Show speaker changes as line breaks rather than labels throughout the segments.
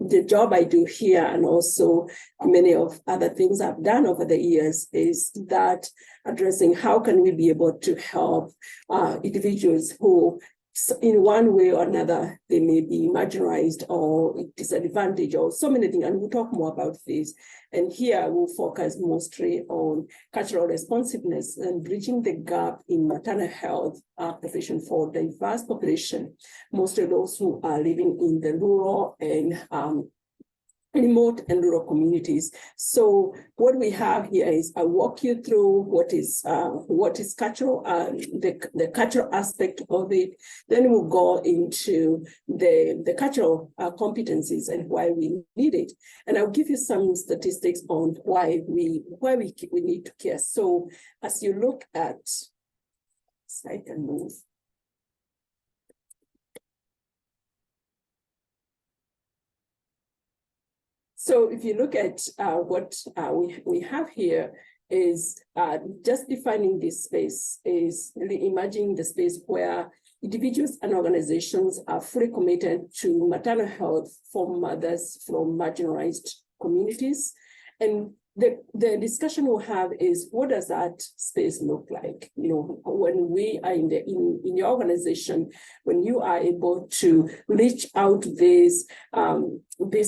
the job I do here and also many of other things I've done over the years is that addressing how can we be able to help individuals who in one way or another, they may be marginalized or disadvantaged or so many things, and we'll talk more about this. And here we'll focus mostly on cultural responsiveness and bridging the gap in maternal health profession for diverse population, mostly those who are living in the rural and remote and rural communities. So what we have here is I walk you through what is cultural, the cultural aspect of it. Then we'll go into the cultural competencies and why we need it. And I'll give you some statistics on why we need to care. So as you look at, I can move. So if you look at what we have here is just defining this space is really imagining the space where individuals and organizations are fully committed to maternal health for mothers from marginalized communities. And the discussion we'll have is what does that space look like? You know, when we are in your organization, when you are able to reach out to these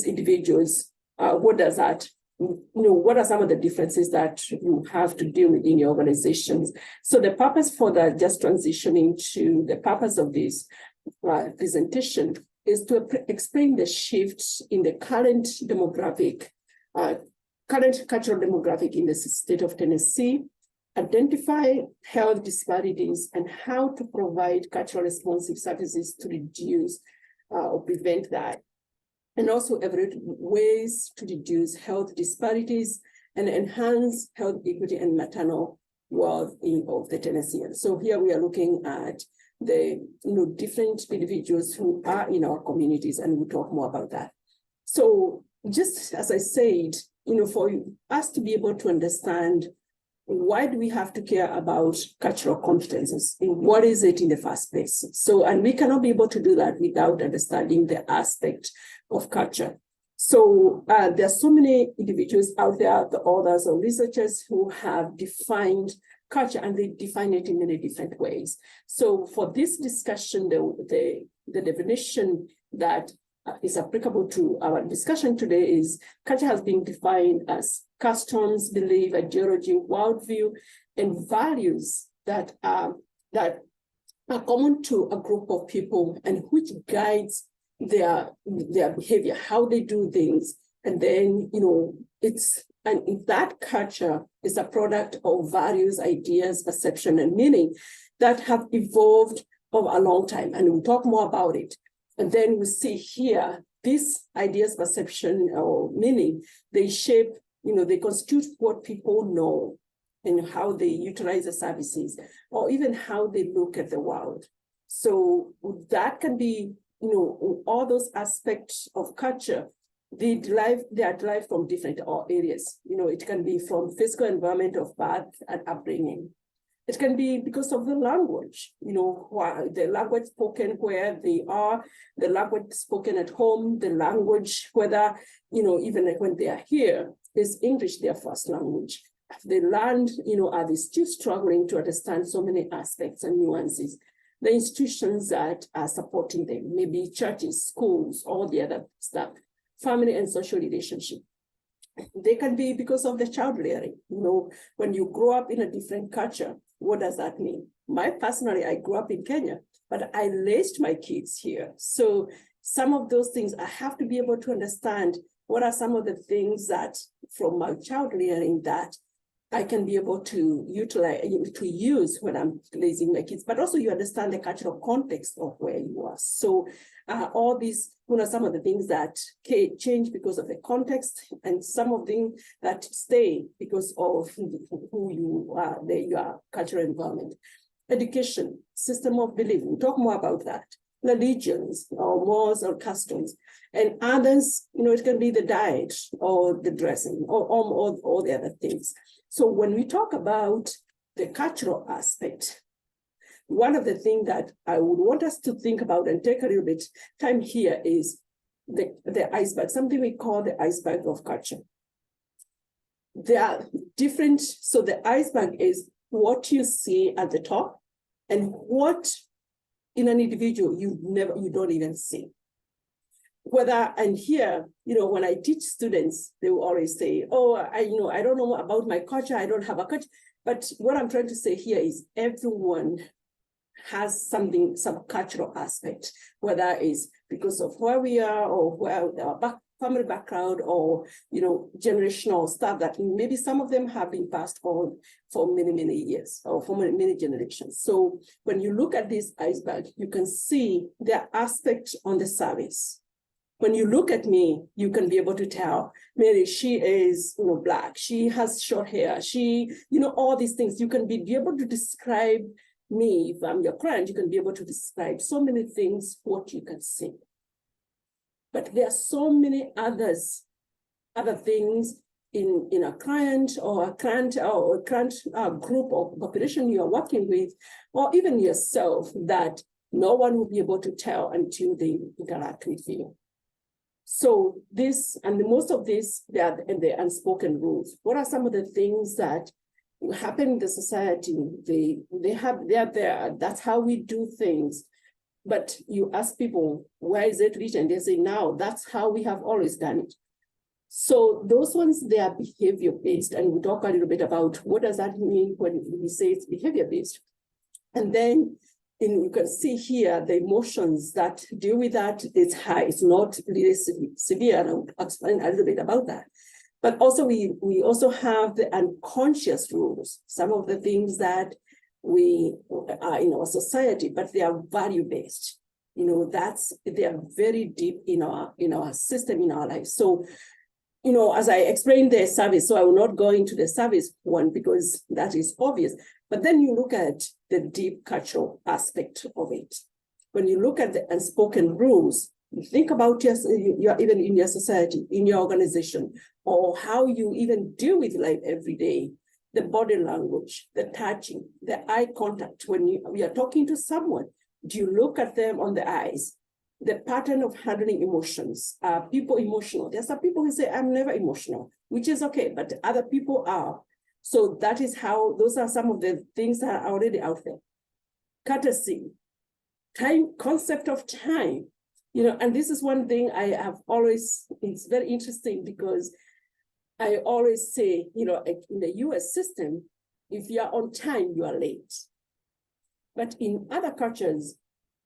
individuals, what does that, what are some of the differences that you have to deal with in your organizations? So the purpose for that, just transitioning to the purpose of this presentation, is to explain the shifts in the current demographic, current cultural demographic in the state of Tennessee, identify health disparities, and how to provide cultural responsive services to reduce or prevent that. And also evaluate ways to reduce health disparities and enhance health equity and maternal well-being of the Tennesseans. So here we are looking at the different individuals who are in our communities, and we'll talk more about that. So just as I said, for us to be able to understand why do we have to care about cultural competences? What is it in the first place? So, and we cannot be able to do that without understanding the aspect of culture. So there are so many individuals out there, the authors or researchers who have defined culture, and they define it in many different ways. So for this discussion, the definition that is applicable to our discussion today is culture has been defined as customs, belief, ideology, worldview, and values that are common to a group of people and which guides their behavior, how they do things. And then, and that culture is a product of values, ideas, perception, and meaning that have evolved over a long time. And we'll talk more about it. And then we see here, these ideas, perception, or meaning, they shape, they constitute what people know and how they utilize the services, or even how they look at the world. So that can be, all those aspects of culture, they are derived from different areas. It can be from physical environment of birth and upbringing. It can be because of the language, the language spoken where they are, the language spoken at home, the language, whether, even when they are here, is English their first language. They learned, are they still struggling to understand so many aspects and nuances? The institutions that are supporting them, maybe churches, schools, all the other stuff, family and social relationship. They can be because of the child rearing. When you grow up in a different culture, what does that mean? Personally, I grew up in Kenya, but I raised my kids here. So some of those things I have to be able to understand. What are some of the things that from my child rearing that I can be able to utilize, to use when I'm raising my kids, but also you understand the cultural context of where you are. So all these, some of the things that change because of the context, and some of them that stay because of who you are, your cultural environment. Education, system of belief, we'll talk more about that. Religions or laws or customs, and others, it can be the diet or the dressing or all the other things. So when we talk about the cultural aspect, one of the things that I would want us to think about and take a little bit time here is the iceberg, something we call the iceberg of culture. They are different. So the iceberg is what you see at the top and what in an individual you don't even see. And here, when I teach students, they will always say, oh, I don't know about my culture. I don't have a culture. But what I'm trying to say here is everyone has some cultural aspect, whether it's because of where we are or where our family background or, generational stuff that maybe some of them have been passed on for many, many years or for many, many generations. So when you look at this iceberg, you can see the aspect on the surface. When you look at me, you can be able to tell, Mary, she is Black, she has short hair, she, all these things. You can be able to describe me. If I'm your client, you can be able to describe so many things, what you can see. But there are so many other things in a client or a client group or population you are working with, or even yourself, that no one will be able to tell until they interact with you. So most of this, they are the unspoken rules. What are some of the things that happen in the society? They are there. That's how we do things. But you ask people, where is it written? They say, now that's how we have always done it. So those ones, they are behavior-based. And we talk a little bit about what does that mean when we say it's behavior-based. And then you can see here the emotions that deal with that is high. It's not really severe, and I'll explain a little bit about that. But also we also have the unconscious rules, some of the things that we are in our society, but they are value-based. They are very deep in our system, in our life. So, as I explained the service, so I will not go into the service one because that is obvious. But then you look at the deep cultural aspect of it. When you look at the unspoken rules, you think about your even in your society, in your organization, or how you even deal with life every day. The body language, the touching, the eye contact. When you are talking to someone, do you look at them on the eyes? The pattern of handling emotions. Are people emotional? There are some people who say, I'm never emotional, which is okay, but other people are. So that is how, those are some of the things that are already out there. Courtesy, concept of time, and this is one thing I have always, it's very interesting because I always say, in the US system, if you are on time, you are late. But in other cultures,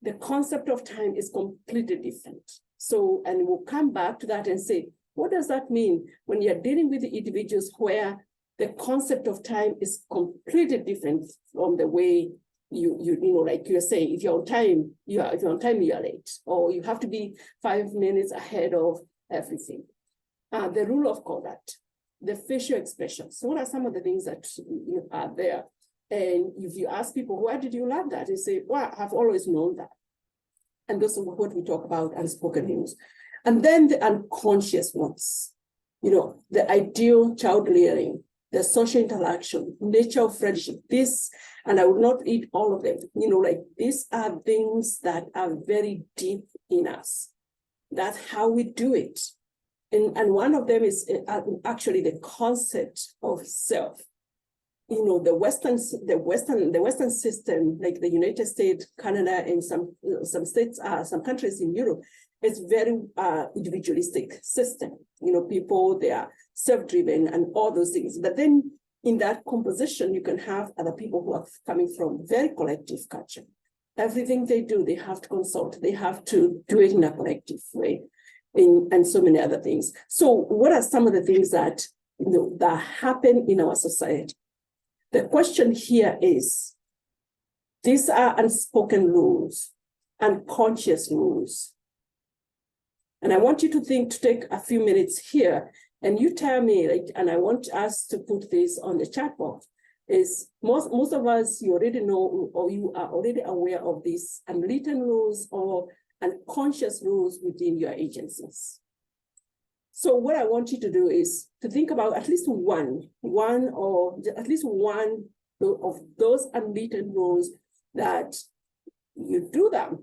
the concept of time is completely different. So, and we'll come back to that and say, what does that mean when you're dealing with the individuals where the concept of time is completely different from the way like you're saying, if you're on time, you are late, or you have to be 5 minutes ahead of everything. The rule of conduct, the facial expressions. So what are some of the things that are there? And if you ask people, where did you learn that? They say, well, I've always known that. And those are what we talk about, unspoken rules. And then the unconscious ones, the ideal child rearing, the social interaction, nature of friendship, this, and I will not read all of them, these are things that are very deep in us. That's how we do it. And one of them is actually the concept of self. The Western system, like the United States, Canada, and some states, some countries in Europe, it's very individualistic system. People, they are self-driven and all those things. But then in that composition, you can have other people who are coming from very collective culture. Everything they do, they have to consult. They have to do it in a collective way, and so many other things. So what are some of the things that, that happen in our society? The question here is, these are unspoken rules, unconscious rules. And I want you to take a few minutes here, and you tell me, and I want us to put this on the chat box, is most of us, you already know, or you are already aware of these unwritten rules or unconscious rules within your agencies. So what I want you to do is to think about at least one of those unwritten rules that you do them,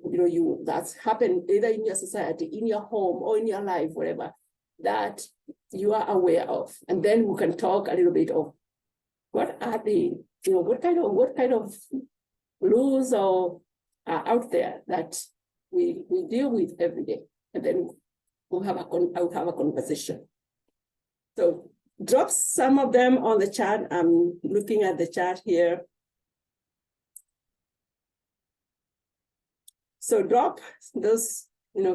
that's happened either in your society, in your home, or in your life, whatever, that you are aware of. And then we can talk a little bit of what are the, what kind of rules are out there that we deal with every day. And then I'll have a conversation. So drop some of them on the chat. I'm looking at the chat here. So drop those,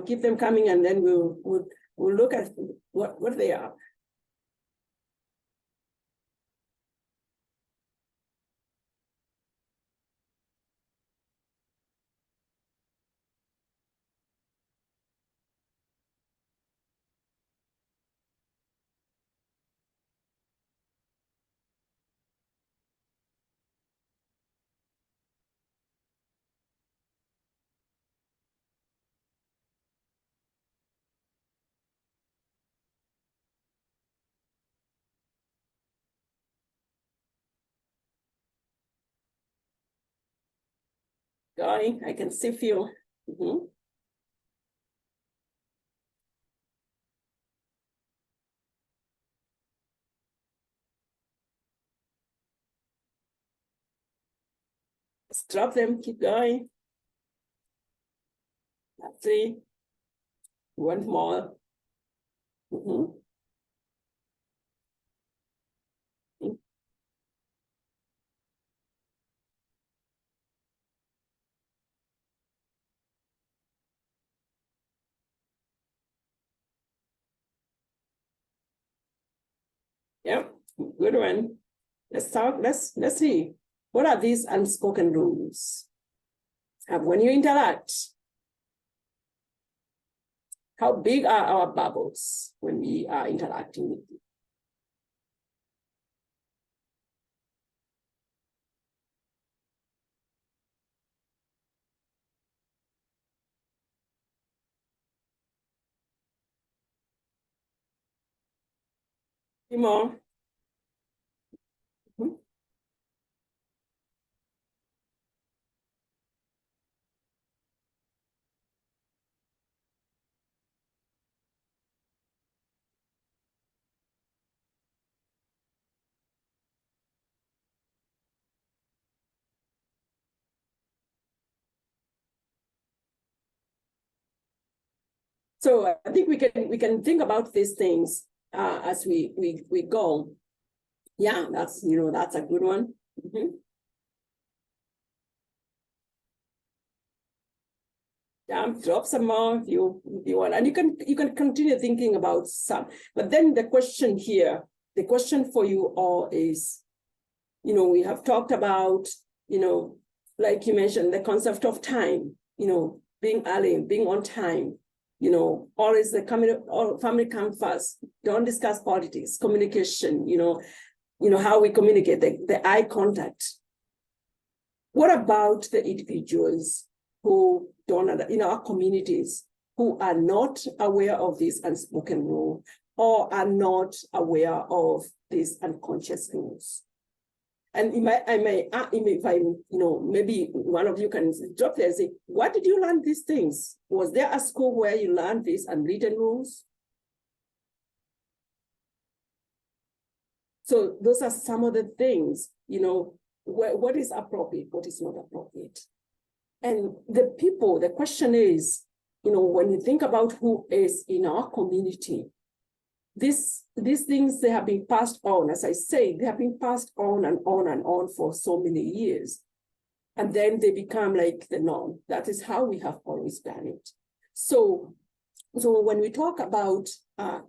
keep them coming, and then we'll look at what they are. Going, I can see you. Mm-hmm. Let's drop them, keep going. 3, 1 more. Mm-hmm. Yeah, good one. Let's talk. Let's see. What are these unspoken rules? When you interact, how big are our bubbles when we are interacting with you? More. Mm-hmm. So I think we can think about these things as we go. Yeah, that's a good one. Mm-hmm. Yeah, drop some more if you want, and you can continue thinking about some. But then the question here, the question for you all is, we have talked about, like you mentioned, the concept of time, being early, being on time, always family come first. Don't discuss politics, communication, how we communicate, the eye contact. What about the individuals who don't, in our communities, who are not aware of this unspoken rule or are not aware of these unconscious rules? And if I, maybe one of you can drop there and say, what did you learn these things? Was there a school where you learned these unwritten rules? So those are some of the things, what is appropriate, what is not appropriate. And the question is, when you think about who is in our community, these things, they have been passed on, as I say, they have been passed on and on and on for so many years. And then they become like the norm. That is how we have always done it. So when we talk about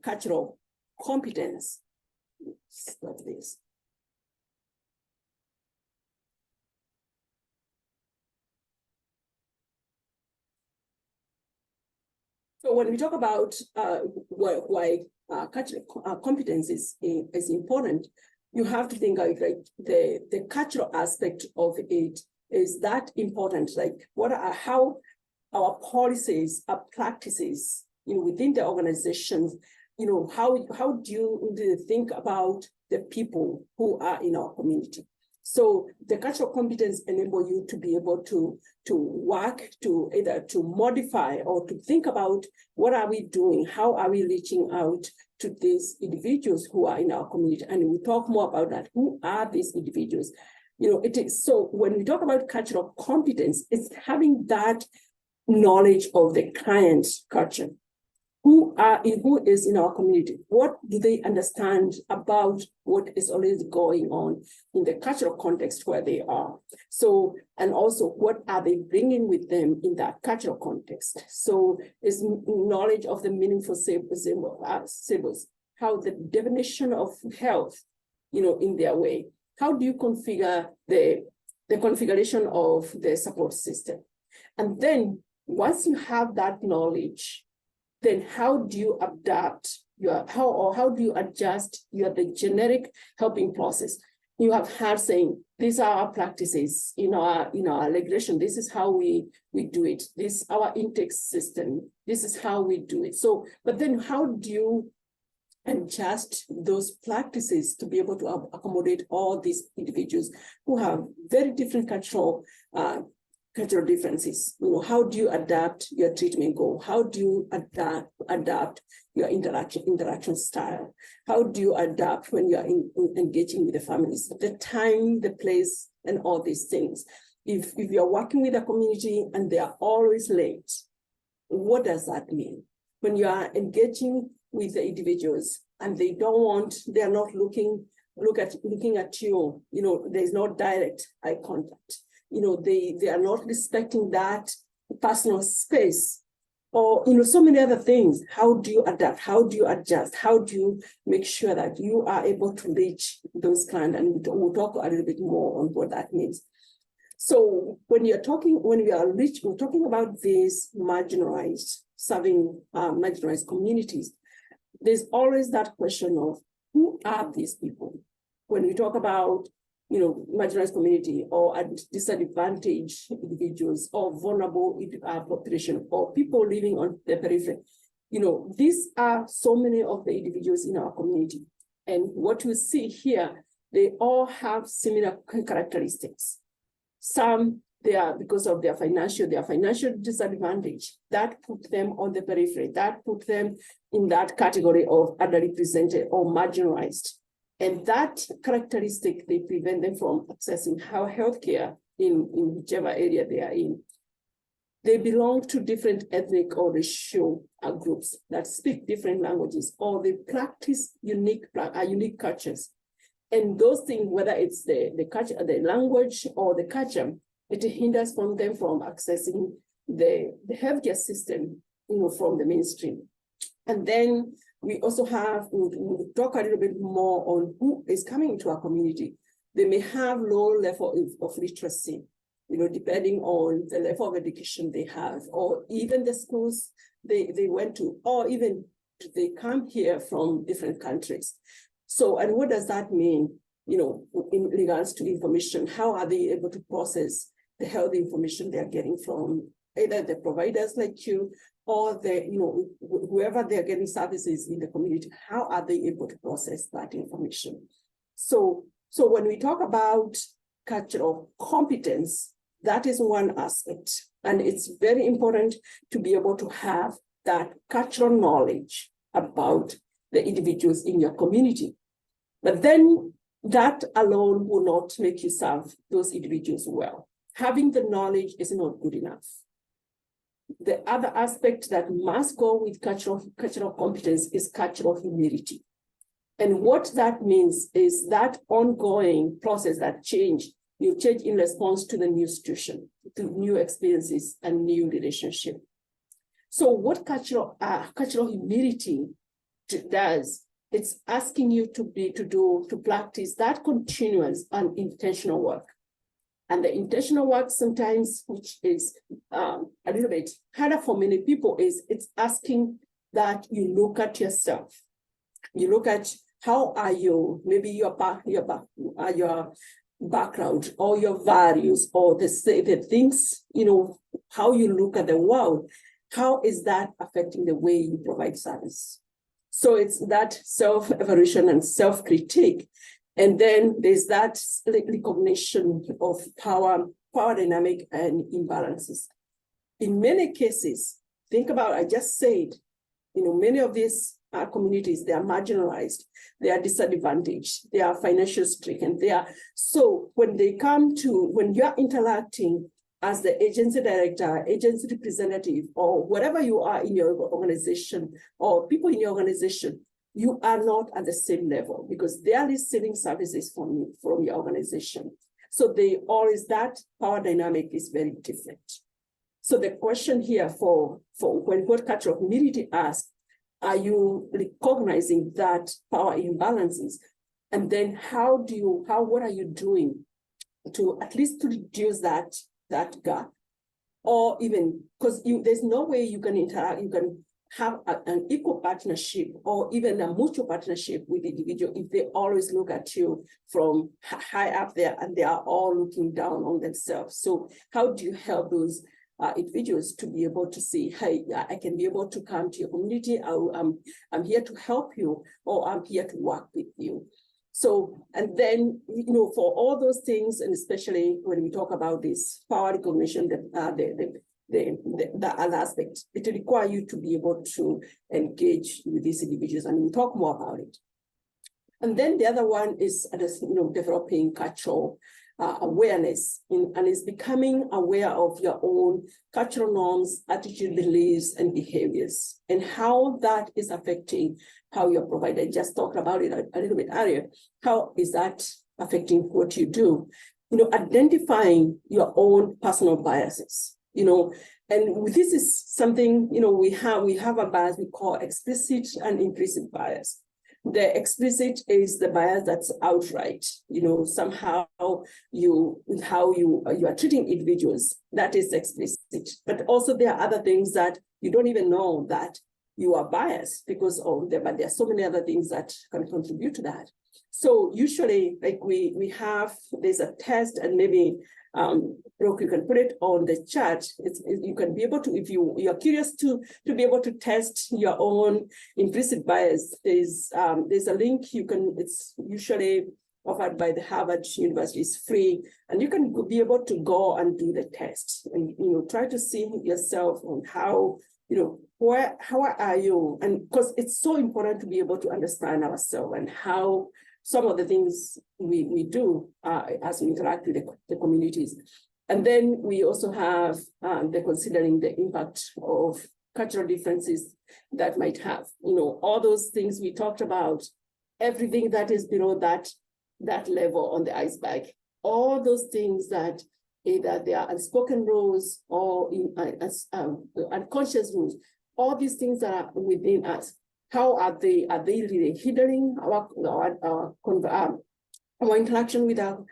cultural competence, like this. So when we talk about why cultural competence is important, you have to think like the cultural aspect of it is that important. Like how our policies, our practices, within the organizations, how do you think about the people who are in our community? So the cultural competence enable you to be able to work to either to modify or to think about what are we doing, how are we reaching out to these individuals who are in our community, and we'll talk more about that. Who are these individuals? It is so when we talk about cultural competence, it's having that knowledge of the client's culture. Who is in our community? What do they understand about what is always going on in the cultural context where they are? So, and also what are they bringing with them in that cultural context? So is knowledge of the meaningful symbols, how the definition of health, in their way. How do you configure the configuration of the support system? And then once you have that knowledge, then how do you adapt how do you adjust the generic helping process? You have heard saying, these are our practices in our regulation. This is how we do it. This is our intake system. This is how we do it. So, but then how do you adjust those practices to be able to accommodate all these individuals who have very different cultural differences? How do you adapt your treatment goal? How do you adapt your interaction style? How do you adapt when you are engaging with the families? The time, the place, and all these things. If you're working with a community and they are always late, what does that mean? When you are engaging with the individuals and they are not looking at you, there's no direct eye contact. They are not respecting that personal space, or so many other things. How do you adapt? How do you adjust? How do you make sure that you are able to reach those clients? And we'll talk a little bit more on what that means. So when we're talking about these serving marginalized communities, there's always that question of who are these people? When we talk about marginalized community or disadvantaged individuals or vulnerable population or people living on the periphery, these are so many of the individuals in our community. And what we see here, they all have similar characteristics. Some, they are because of their financial disadvantage that put them on the periphery, that put them in that category of underrepresented or marginalized. And that characteristic, they prevent them from accessing healthcare in whichever area they are in. They belong to different ethnic or racial groups that speak different languages, or they practice unique cultures. And those things, whether it's the culture, the language, or the culture, it hinders them from accessing the healthcare system, from the mainstream. And then we also we'll talk a little bit more on who is coming into our community. They may have low level of literacy, depending on the level of education they have, or even the schools they went to, or even they come here from different countries. So, and what does that mean, in regards to information? How are they able to process the health information they're getting from either the providers like you, or whoever they're getting services in the community? How are they able to process that information? So when we talk about cultural competence, that is one aspect. And it's very important to be able to have that cultural knowledge about the individuals in your community. But then that alone will not make you serve those individuals well. Having the knowledge is not good enough. The other aspect that must go with cultural competence is cultural humility. And what that means is that ongoing process that you change in response to the new situation, to new experiences and new relationship. So what cultural humility does, it's asking you to practice that continuous and intentional work. And the intentional work sometimes, which is a little bit harder for many people, is it's asking that you look at yourself. You look at how are you, maybe your background or your values or the things, how you look at the world. How is that affecting the way you provide service? So it's that self-evaluation and self-critique And then there's that recognition of power dynamic and imbalances. In many cases, think about, I just said, many of these communities, they are marginalized, they are disadvantaged, they are financially stricken, so when you're interacting as the agency director, agency representative, or whatever you are in your organization, or people in your organization, you are not at the same level because they are receiving services from your organization. So that power dynamic is very different. So the question here for when what cultural community asks, are you recognizing that power imbalances? And then what are you doing to at least to reduce that gap? Or even, because there's no way you can interact, you can have an equal partnership or even a mutual partnership with the individual if they always look at you from high up there and they are all looking down on themselves. So how do you help those individuals to be able to say, hey, I can be able to come to your community, I'm here to help you, or I'm here to work with you. So, and then, for all those things, and especially when we talk about this power recognition, the other aspect, it requires you to be able to engage with these individuals, and we'll talk more about it. And then the other one is, developing cultural awareness, and is becoming aware of your own cultural norms, attitude, beliefs, and behaviors, and how that is affecting how you're provided. I just talked about it a little bit earlier. How is that affecting what you do? Identifying your own personal biases, and this is something, we have a bias we call explicit and implicit bias. The explicit is the bias that's outright, somehow how you are treating individuals, that is explicit. But also there are other things that you don't even know that you are biased because of them, but there are so many other things that can contribute to that. So usually, like there's a test, and maybe Brooke, you can put it on the chart. You can be able to, if you're curious to be able to test your own implicit bias. There's a link it's usually offered by the Harvard University. It's free, and you can be able to go and do the test and try to see yourself on how how are you, and because it's so important to be able to understand ourselves and how some of the things we do as we interact with the communities. And then we also have considering the impact of cultural differences that might have, all those things we talked about, everything that is below that level on the iceberg, all those things that either they are unspoken rules or unconscious rules, all these things that are within us. How are they really hindering our interaction with our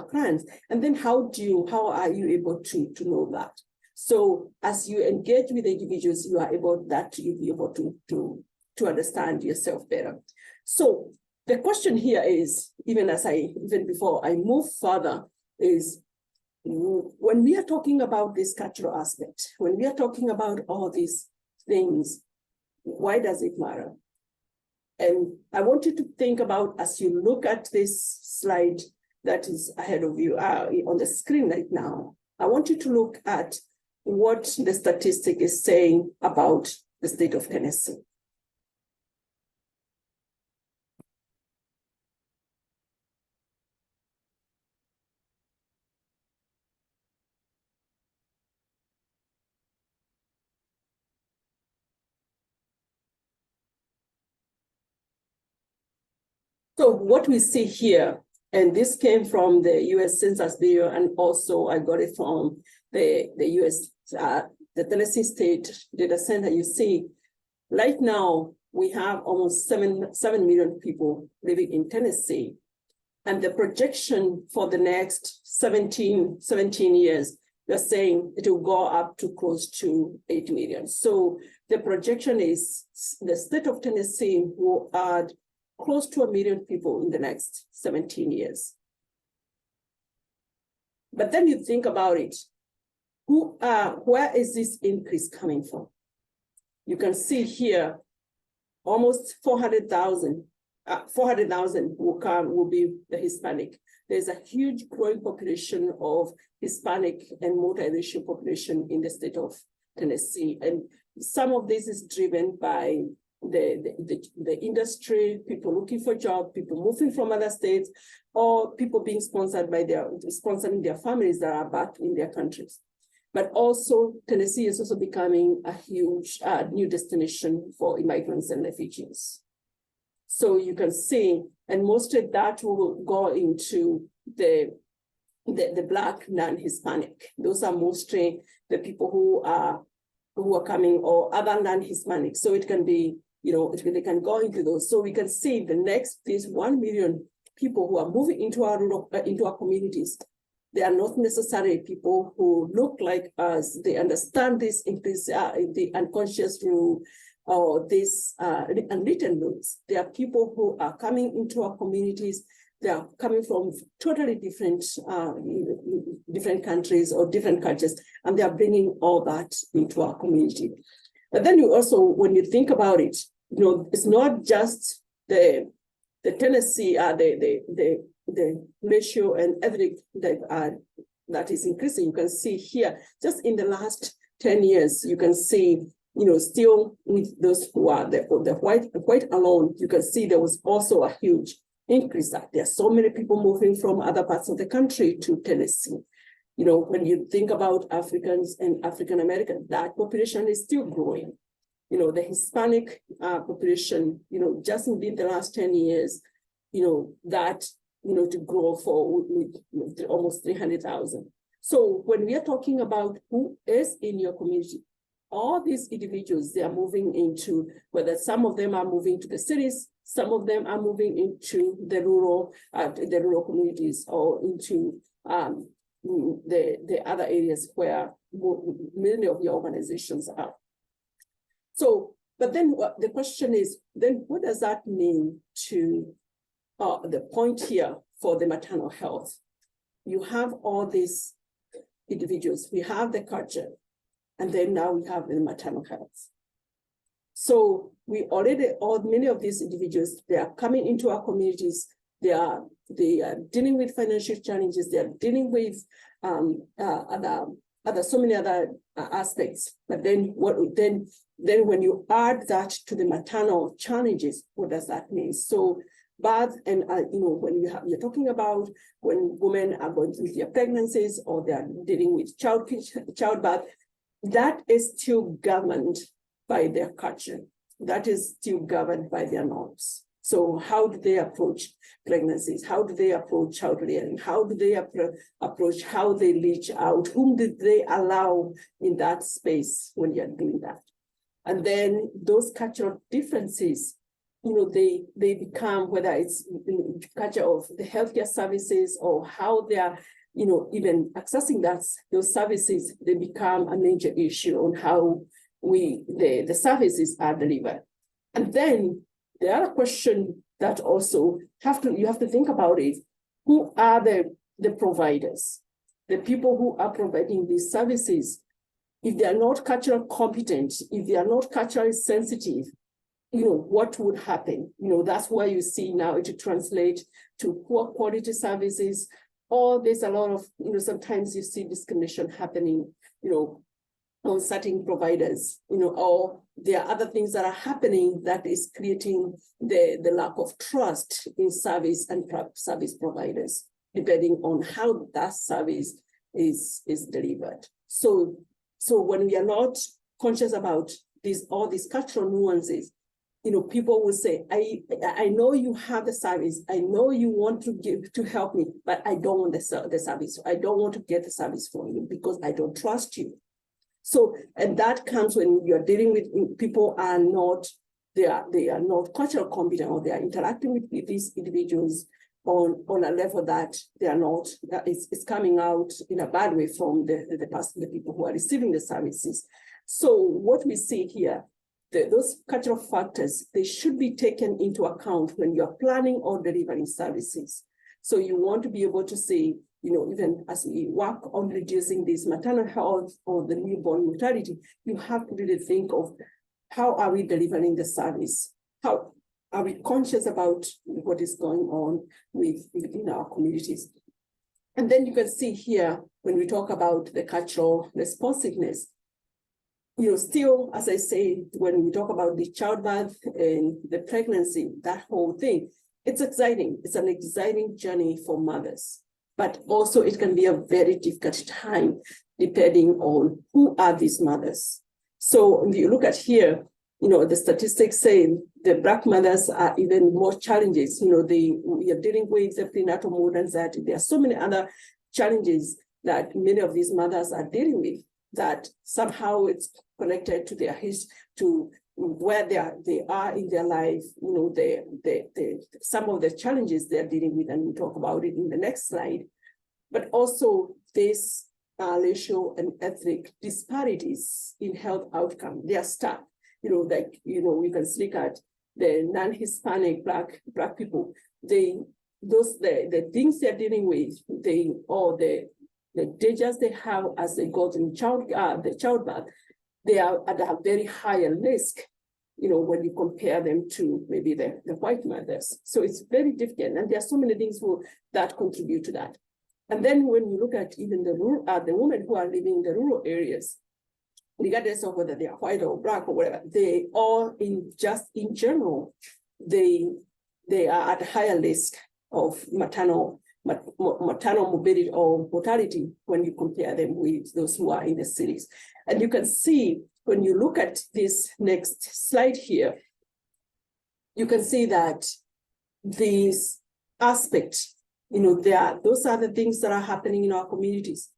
clients? And then how are you able to know that? So as you engage with the individuals, you are able to understand yourself better. So the question here is, even before I move further, is when we are talking about this cultural aspect, when we are talking about all these things, why does it matter? And I want you to think about, as you look at this slide that is ahead of you on the screen right now, I want you to look at what the statistic is saying about the state of Tennessee. So what we see here, and this came from the U.S. Census Bureau, and also I got it from the U.S. The Tennessee State Data Center. You see, right now we have almost 7 million people living in Tennessee, and the projection for the next 17 years, they're saying it will go up to close to 8 million. So the projection is the state of Tennessee will add close to 1 million people in the next 17 years. But then you think about it, where is this increase coming from? You can see here, almost 400,000 400,000 will be the Hispanic. There's a huge growing population of Hispanic and multiracial population in the state of Tennessee. And some of this is driven by the industry, people looking for jobs, people moving from other states, or people being sponsoring their families that are back in their countries. But also Tennessee is also becoming a huge new destination for immigrants and refugees. So you can see, and most of that will go into the Black non-Hispanic. Those are mostly the people who are coming, or other non-Hispanic. So it can be, they can go into those. So we can see these 1 million people who are moving into our communities. They are not necessarily people who look like us. They understand this the unconscious rule or this unwritten rules. They are people who are coming into our communities. They are coming from totally different countries or different cultures, and they are bringing all that into our community. But then you also, when you think about it, it's not just the Tennessee, the ratio and ethnic that is increasing. You can see here, just in the last 10 years, you can see, still with those who are the white alone, you can see there was also a huge increase. That there are so many people moving from other parts of the country to Tennessee. When you think about Africans and African American, that population is still growing. The Hispanic population, just within the last 10 years, to grow for almost 300,000. So when we are talking about who is in your community, all these individuals, they are moving into, whether some of them are moving to the cities, some of them are moving into the rural communities, or into the other areas where many of your organizations are. So, but then the question is, then what does that mean to the point here for the maternal health? You have all these individuals, we have the culture, and then now we have the maternal health. So many of these individuals, they are coming into our communities, they are dealing with financial challenges, they are dealing with so many other aspects. But then when you add that to the maternal challenges, what does that mean? So birth and when you're talking about when women are going through their pregnancies or they are dealing with childbirth, that is still governed by their culture. That is still governed by their norms. So how do they approach pregnancies? How do they approach child rearing? How do they approach how they reach out? Whom did they allow in that space when you're doing that? And then those cultural differences, they become, whether it's in the culture of the healthcare services or how they are, even accessing those services, they become a major issue on how the services are delivered. And then the other question that also you have to think about is, who are the providers, the people who are providing these services? If they are not culturally competent, if they are not culturally sensitive, what would happen? That's why you see now it translate to poor quality services, or there's a lot of, sometimes you see discrimination happening, on certain providers, or there are other things that are happening that is creating the lack of trust in service and service providers, depending on how that service is delivered. So when we are not conscious about all these cultural nuances, people will say, I know you have the service, I know you want to help me, but I don't want the service. I don't want to get the service from you because I don't trust you. So, and that comes when you're dealing with people they are not culturally competent, or they are interacting with these individuals on a level that they are not, it's coming out in a bad way from the people who are receiving the services. So what we see here, those cultural factors, they should be taken into account when you're planning or delivering services. So you want to be able to say, even as we work on reducing this maternal health or the newborn mortality, you have to really think of how are we delivering the service? How are we conscious about what is going on within our communities? And then you can see here, when we talk about the cultural responsiveness, still, as I say, when we talk about the childbirth and the pregnancy, that whole thing, it's exciting. It's an exciting journey for mothers, but also it can be a very difficult time depending on who are these mothers. So if you look at here, the statistics say the Black mothers are even more challenges. We are dealing with the prenatal mood anxiety. There are so many other challenges that many of these mothers are dealing with that somehow it's connected to their history, to where they are in their life, some of the challenges they're dealing with, and we'll talk about it in the next slide. But also this racial and ethnic disparities in health outcome. They are stuck. We can look at the non-Hispanic Black people. The things they're dealing with, the dangers they have as they go through the childbirth, they are at a very higher risk, when you compare them to maybe the white mothers. So it's very difficult, and there are so many things that contribute to that. And then when you look at even the women who are living in the rural areas, regardless of whether they are white or Black or whatever, they all in general, they are at higher risk of maternal morbidity or mortality when you compare them with those who are in the cities. And you can see when you look at this next slide here, you can see that these aspects, those are the things that are happening in our communities.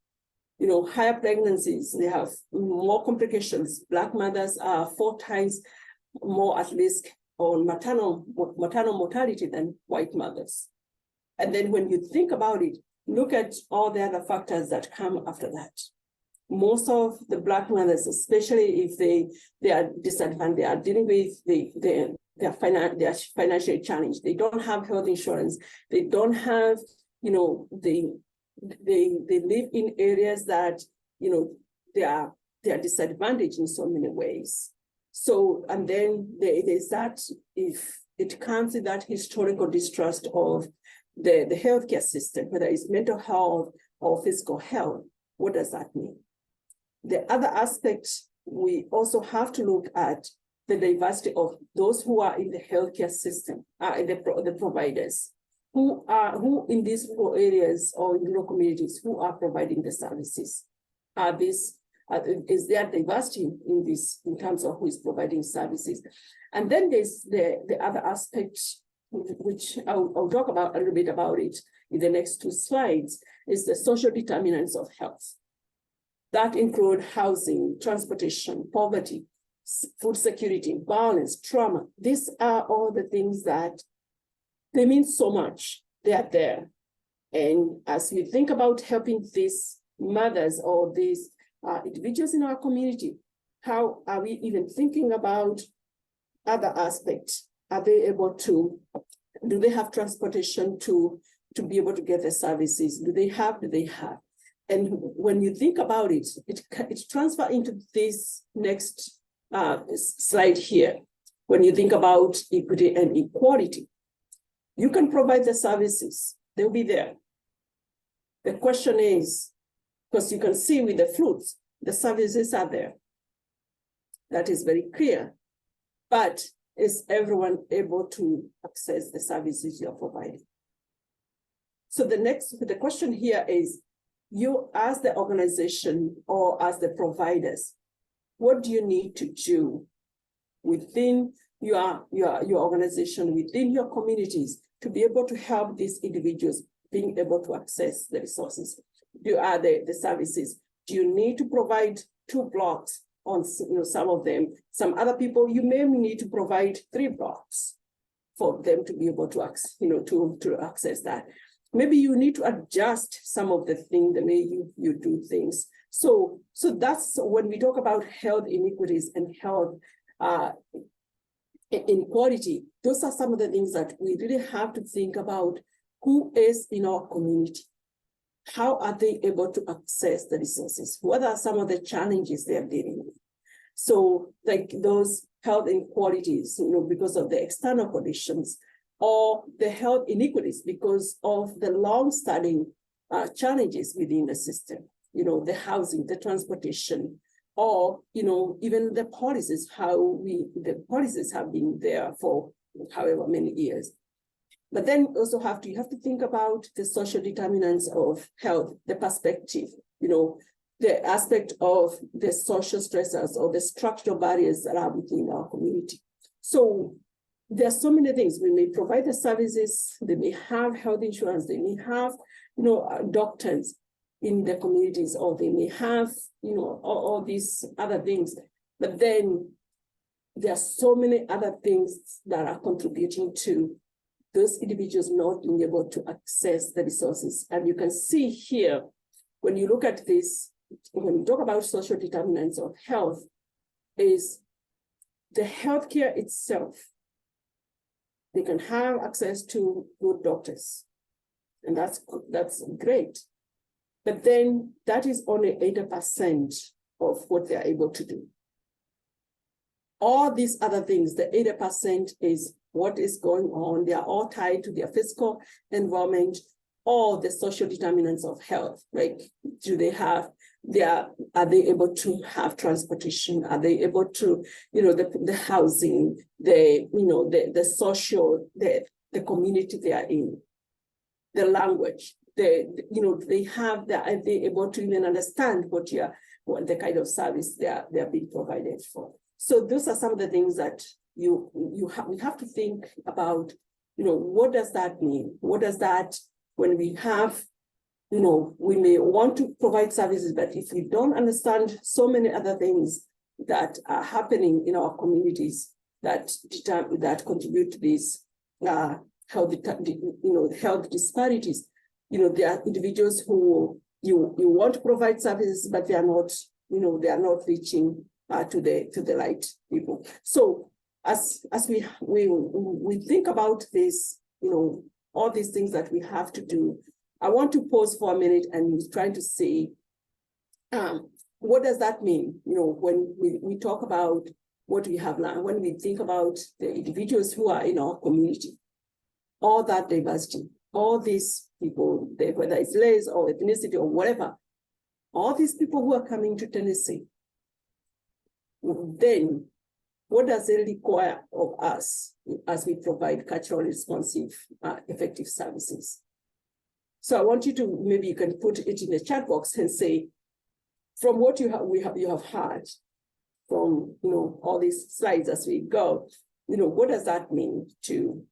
Higher pregnancies, they have more complications. Black mothers are 4 times more at risk on maternal mortality than white mothers. And then when you think about it, look at all the other factors that come after that. Most of the Black mothers, especially if they are disadvantaged, they are dealing with their financial challenge. They don't have health insurance. They don't have, they live in areas that, they are disadvantaged in so many ways. So, and then there's that, if it comes with that historical distrust of the healthcare system, whether it's mental health or physical health, what does that mean? The other aspect, we also have to look at the diversity of those who are in the healthcare system, the providers, who in these rural areas or in rural communities, who are providing the services. Is there diversity in terms of who is providing services? And then there's the other aspect, which I'll talk about a little bit about it in the next 2 slides, is the social determinants of health. That include housing, transportation, poverty, food security, violence, trauma. These are all the things that they mean so much. They are there. And as we think about helping these mothers or these individuals in our community, how are we even thinking about other aspects? Are they able to, do they have transportation to be able to get the services? Do they have? And when you think about it, it transfers into this next slide here. When you think about equity and equality, you can provide the services, they'll be there. The question is, because you can see with the fruits, the services are there. That is very clear. But is everyone able to access the services you're providing? So the question here is, you as the organization or as the providers, what do you need to do within your organization, within your communities, to be able to help these individuals being able to access the resources, the services? Do you need to provide 2 blocks on some of them? Some other people, you may need to provide 3 blocks for them to be able to access, to access that. Maybe you need to adjust some of the things, the way you do things. So that's when we talk about health inequities and health inequality, those are some of the things that we really have to think about. Who is in our community? How are they able to access the resources? What are some of the challenges they are dealing with? So like those health inequalities, because of the external conditions, or the health inequities because of the long-standing challenges within the system, the housing, the transportation, or, even the policies, the policies have been there for however many years. But then also you have to think about the social determinants of health, the perspective, the aspect of the social stressors or the structural barriers that are within our community. So there are so many things. We may provide the services, they may have health insurance, they may have, doctors in the communities, or they may have, all these other things. But then there are so many other things that are contributing to those individuals not being able to access the resources. And you can see here, when you look at this, when we talk about social determinants of health, is the healthcare itself. They can have access to good doctors, and that's great. But then that is only 80% of what they're able to do. All these other things, the 80% is what is going on. They are all tied to their physical environment or the social determinants of health. Like, are they able to have transportation? Are they able to, the housing, the social, the community they are in, the language, are they able to even understand what the kind of service they are being provided for? So those are some of the things that we have to think about, what does that mean? What does that, when we have, we may want to provide services, but if we don't understand so many other things that are happening in our communities that contribute to these health disparities, there are individuals who you want to provide services, but they are not, they are not reaching to the right people. So as we think about this, all these things that we have to do, I want to pause for a minute and try to see what does that mean? When we talk about what we have now, when we think about the individuals who are in our community, all that diversity, all these people, whether it's race or ethnicity or whatever, all these people who are coming to Tennessee, then what does it require of us as we provide culturally responsive, effective services? So I want you to, maybe you can put it in the chat box and say, from what you have heard from all these slides as we go, what does that mean to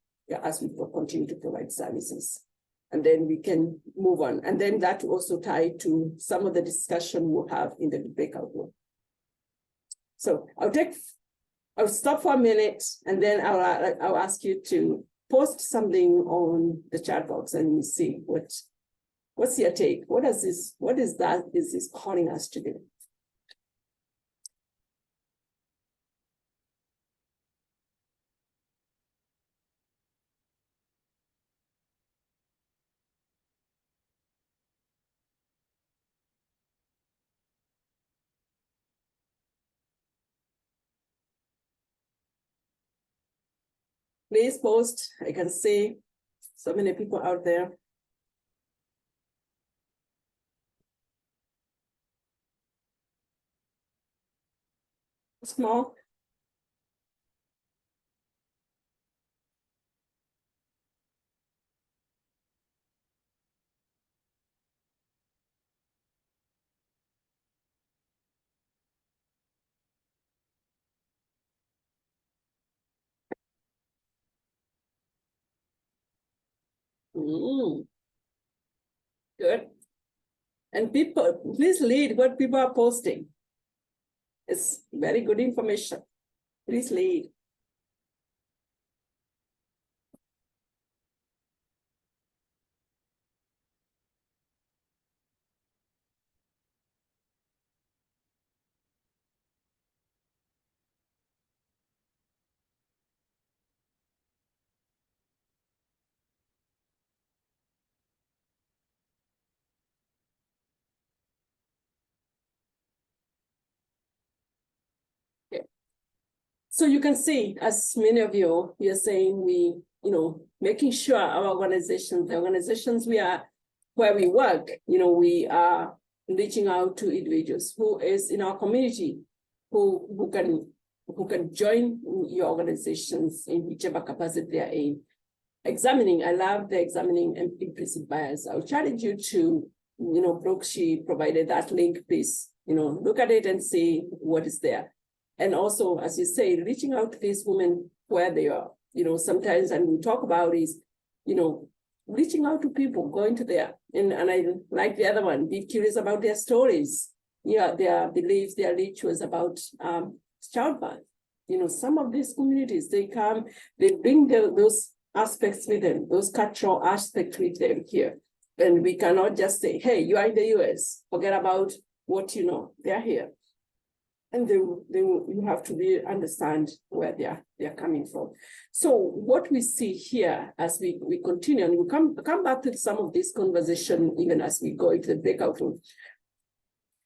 as we continue to provide services? And then we can move on. And then that also tied to some of the discussion we'll have in the breakout room. So I'll stop for a minute, and then I'll ask you to post something on the chat box and we see what's your take? What is this calling us to do? Please post. I can see so many people out there. Small. Good. And people, please lead what people are posting. It's very good information. Please lead. So you can see, as many of you, you're saying making sure our organizations, the organizations where we work, we are reaching out to individuals who is in our community, who can join your organizations in whichever capacity they are in. Examining, I love the examining implicit bias. I'll challenge you to, Brooke, she provided that link, please, look at it and see what is there. And also, as you say, reaching out to these women where they are, sometimes, and we talk about is, reaching out to people, going to there. And I like the other one, be curious about their stories, their beliefs, their rituals about childbirth. Some of these communities, they bring those aspects with them, those cultural aspects with them here. And we cannot just say, hey, you are in the US, forget about what you know, they're here. And you have to really understand where they're coming from. So what we see here as we continue, and we'll come back to some of this conversation even as we go into the breakout room.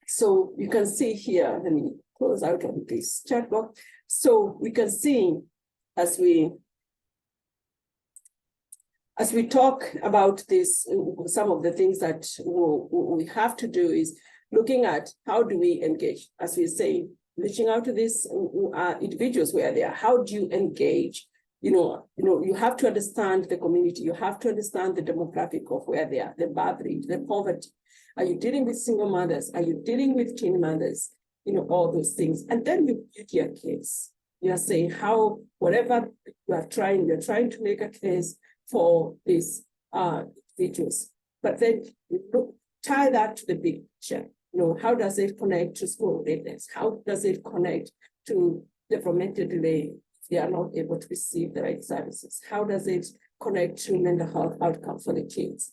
So you can see here, let me close out on this chat box. So we can see as we talk about this, some of the things that we have to do is looking at how do we engage, as we say, reaching out to these individuals where they are. How do you engage? You have to understand the community. You have to understand the demographic of where they are, the birth rate, the poverty. Are you dealing with single mothers? Are you dealing with teen mothers? All those things. And then you build your case. You are saying how, whatever you're trying to make a case for these individuals. But then tie that to the big picture. How does it connect to school readiness? How does it connect to developmental delay if they are not able to receive the right services? How does it connect to mental health outcome for the kids?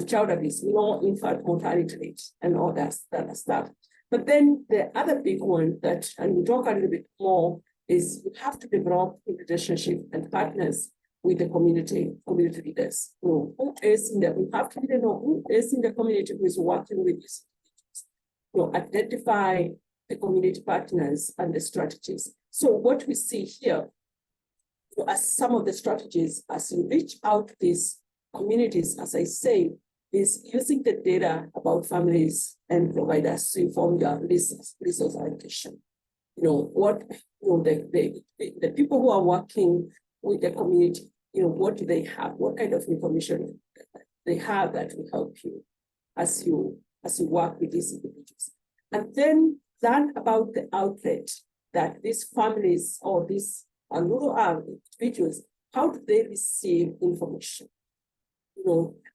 Child abuse, low infant mortality rate, and all that stuff. But then the other big one that, and we'll talk a little bit more, is you have to develop a relationship and partners with the community leaders. Who is in there? We have to know who is in the community who is working with this. Identify the community partners and the strategies. So what we see here, as some of the strategies, as you reach out to these communities, as I say, is using the data about families and providers to inform your resource allocation. The people who are working with the community, what do they have? What kind of information they have that will help you as you work with these individuals. And then learn about the outlet that these families or these rural individuals, how do they receive information?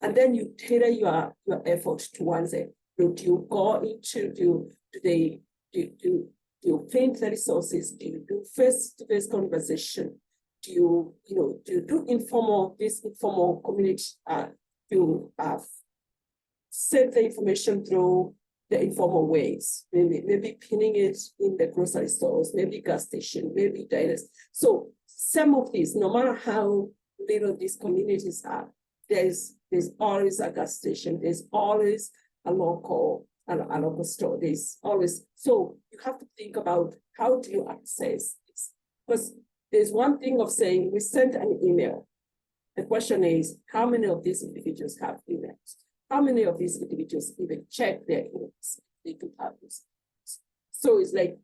And then you tailor your effort towards it. Do you go into, do you paint the resources? Do you do face-to-face conversation? Do you do informal community, to send the information through the informal ways, maybe pinning it in the grocery stores, maybe gas station, maybe diners. So some of these, no matter how little these communities are, there's always a gas station, there's always a local store, there's always, so you have to think about how do you access this? Because there's one thing of saying we sent an email. The question is, how many of these individuals have emails? How many of these individuals even check their emails? They do have this. So it's like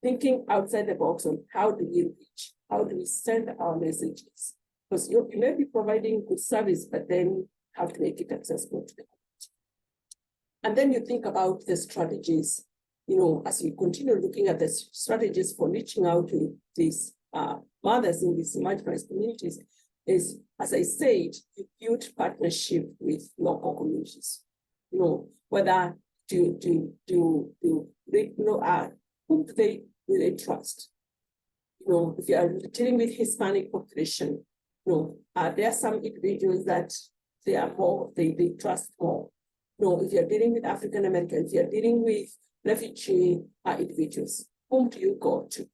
thinking outside the box on how do we reach? How do we send our messages? Because you may be providing good service, but then have to make it accessible to the community. And then you think about the strategies, as you continue looking at the strategies for reaching out to these mothers in these marginalized communities, is, as I said, you build partnership with local communities. Whether who do they really trust? If you are dealing with Hispanic population, are there some individuals that they trust more? If you're dealing with African Americans, if you're dealing with refugee individuals, whom do you go to?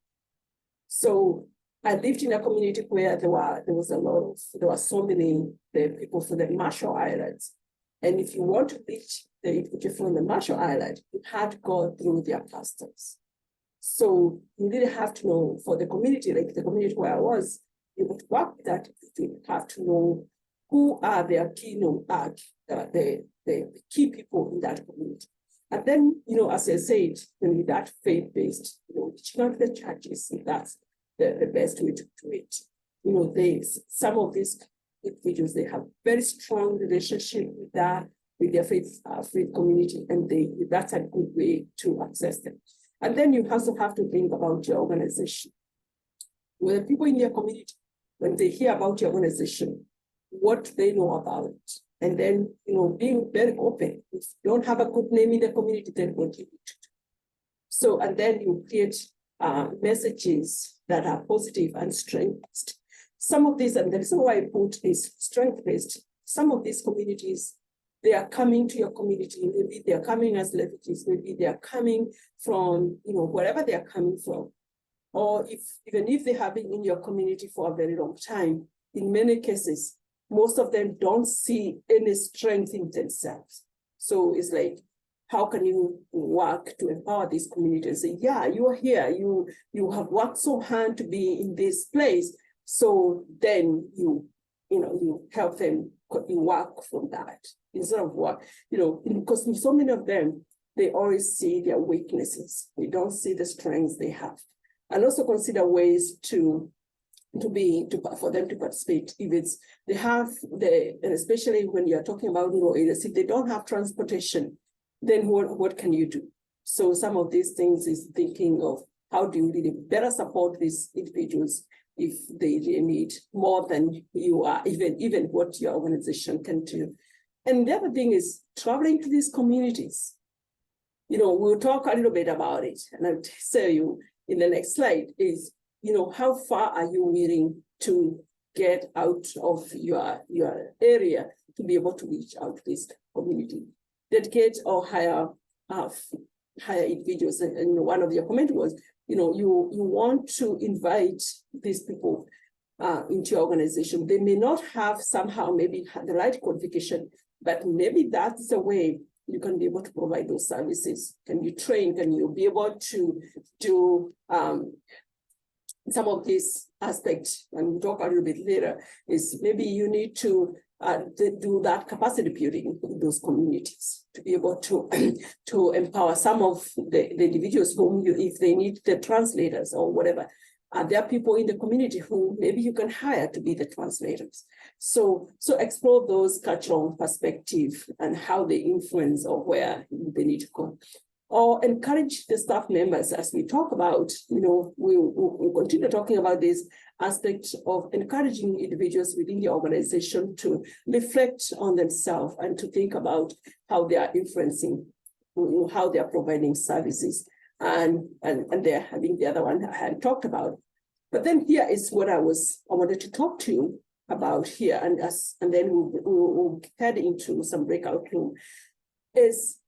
So I lived in a community where there were so many people from the Marshall Islands. And if you want to reach the individual from the Marshall Island, you had to go through their pastors. So you really have to know for the community, like the community where I was, you would work with that, you have to know who are their key, the key people in that community. And then, as I said, when that faith-based, reaching out to the churches, that's the best way to do it. Some of these individuals, they have very strong relationship with their faith community, and that's a good way to access them. And then you also have to think about your organization. When people in your community, when they hear about your organization, what they know about it. And then, being very open. If you don't have a good name in the community, then what do you need to do? So, and then you create messages that are positive and strength-based. Some of these, and the reason why I put is strength-based, some of these communities, they are coming to your community, maybe they are coming as refugees, maybe they are coming from, wherever they are coming from. Or even if they have been in your community for a very long time, in many cases, most of them don't see any strength in themselves. So it's like, how can you work to empower this community and say, yeah, you are here, you have worked so hard to be in this place. So then you help them, you work from that instead of work, because so many of them, they always see their weaknesses. They don't see the strengths they have. And also consider ways for them to participate. If it's they have and especially when you're talking about rural areas, if they don't have transportation, then what can you do? So some of these things is thinking of how do you really better support these individuals if they really need more than you are, even what your organization can do. And the other thing is traveling to these communities. We'll talk a little bit about it, and I'll tell you in the next slide is, how far are you willing to get out of your area to be able to reach out to this community? Dedicate or hire individuals. And one of your comments was, you want to invite these people into your organization. They may not have somehow maybe the right qualification, but maybe that's a way you can be able to provide those services. Can you train? Can you be able to do some of these aspects? And we'll talk a little bit later, is maybe you need to do that capacity building in those communities to be able to empower some of the individuals whom if they need the translators or whatever, there are people in the community who maybe you can hire to be the translators. So explore those cultural perspective and how they influence or where they need to go. Or encourage the staff members as we talk about, we'll continue talking about this aspect of encouraging individuals within the organization to reflect on themselves and to think about how they are influencing, how they are providing services. And they're having the other one I had talked about. But then here is what I wanted to talk to you about here, and then we'll head into some breakout room. Is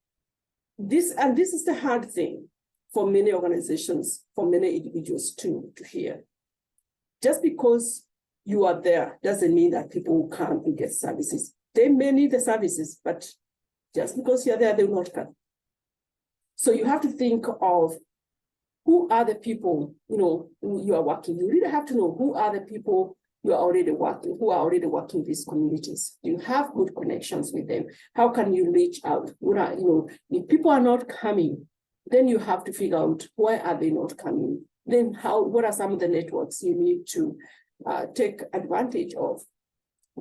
this, and this is the hard thing for many organizations, for many individuals to hear. Just because you are there doesn't mean that people will come and get services. They may need the services, but just because you're there, they will not come. So you have to think of who are the people, you are working. You really have to know who are the people you are already working, who are already working in these communities. Do you have good connections with them? How can you reach out? If people are not coming, then you have to figure out why are they not coming? Then what are some of the networks you need to take advantage of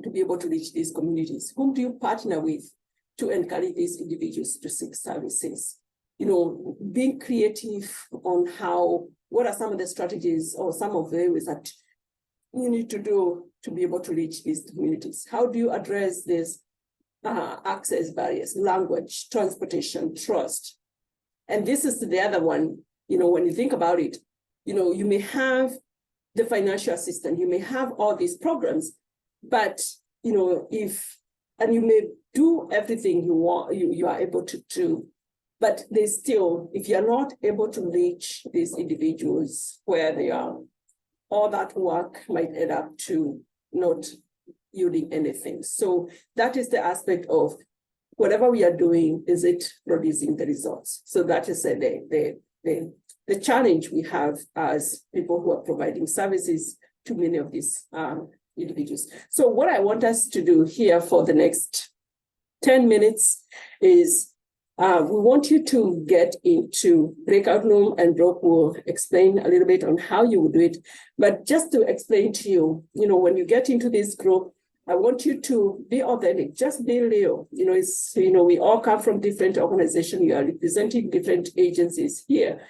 to be able to reach these communities? Whom do you partner with to encourage these individuals to seek services? Being creative on what are some of the strategies or some of the ways that you need to do to be able to reach these communities? How do you address these access barriers, language, transportation, trust? And this is the other one, when you think about it, you may have the financial assistance, you may have all these programs, but, you may do everything you are able to do, but there's still, if you're not able to reach these individuals where they are, all that work might end up to not yielding anything. So that is the aspect of whatever we are doing, is it producing the results? So that is the the challenge we have as people who are providing services to many of these individuals. So what I want us to do here for the next 10 minutes is we want you to get into breakout room, and Brooke will explain a little bit on how you would do it. But just to explain to you, when you get into this group, I want you to be authentic, just be real. We all come from different organizations. You are representing different agencies here.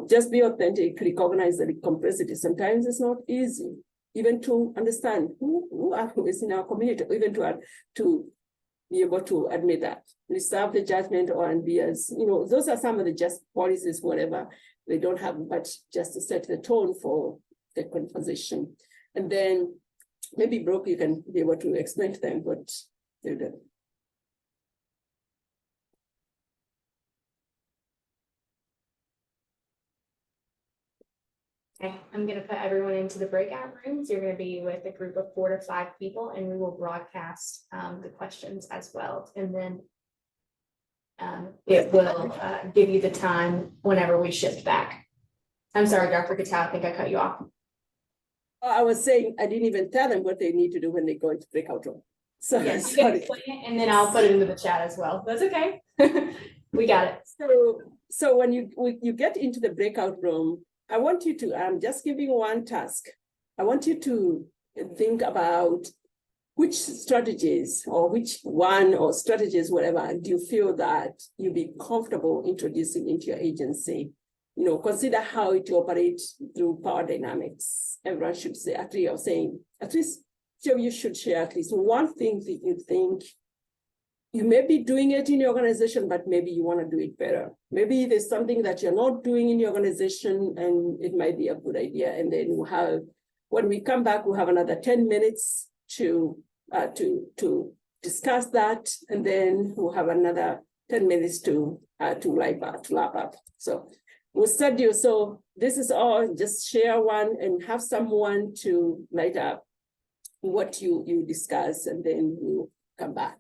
Just be authentic, recognize the complexity. Sometimes it's not easy even to understand who is in our community, even to be able to admit that. Reserve the judgment or and be as, those are some of the just policies, whatever. They don't have much just to set the tone for the conversation. And then maybe Brooke, you can be able to explain to them what they do.
Okay, I'm going to put everyone into the breakout rooms. You're going to be with a group of 4 to 5 people, and we will broadcast the questions as well. And then it will give you the time whenever we shift back. I'm sorry, Dr. Gitau, I think I cut you off.
I was saying I didn't even tell them what they need to do when they go into breakout room. So
yes, you can explain it, and then I'll put it into the chat as well. That's okay. We got it.
So when you get into the breakout room, I want you to, I'm just giving one task. I want you to think about which strategies or which one or strategies, whatever, do you feel that you'll be comfortable introducing into your agency? Consider how it operates through power dynamics. Everyone should say, at least you should share at least one thing that you think you may be doing it in your organization, but maybe you want to do it better. Maybe there's something that you're not doing in your organization and it might be a good idea. And then when we come back, we'll have another 10 minutes to discuss that. And then we'll have another 10 minutes to wrap up. So we'll start you. So this is all, just share one and have someone to light up what you discuss, and then we'll come back.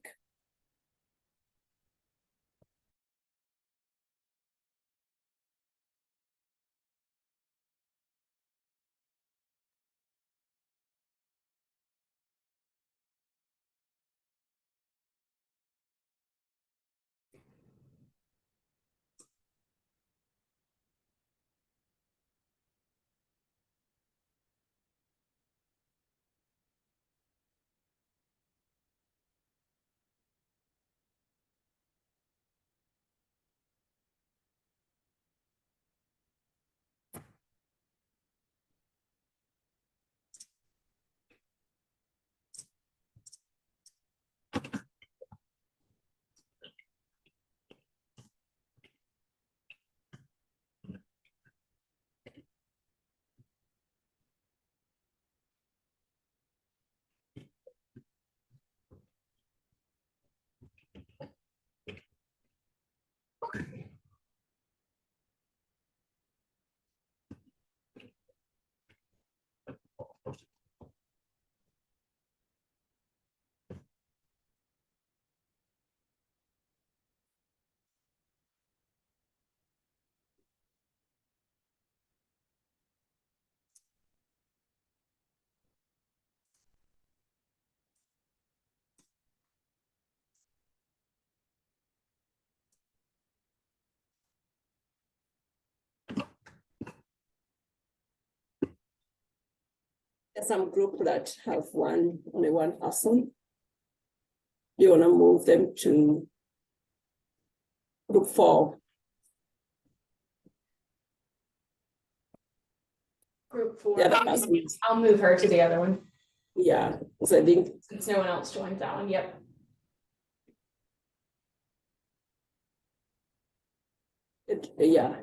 There's some group that have only one person. You want to move them to group 4.
Group 4.
Yeah,
I'll move her to the other one.
Yeah, so I think
since no one else joined that one. Yep.
Yeah.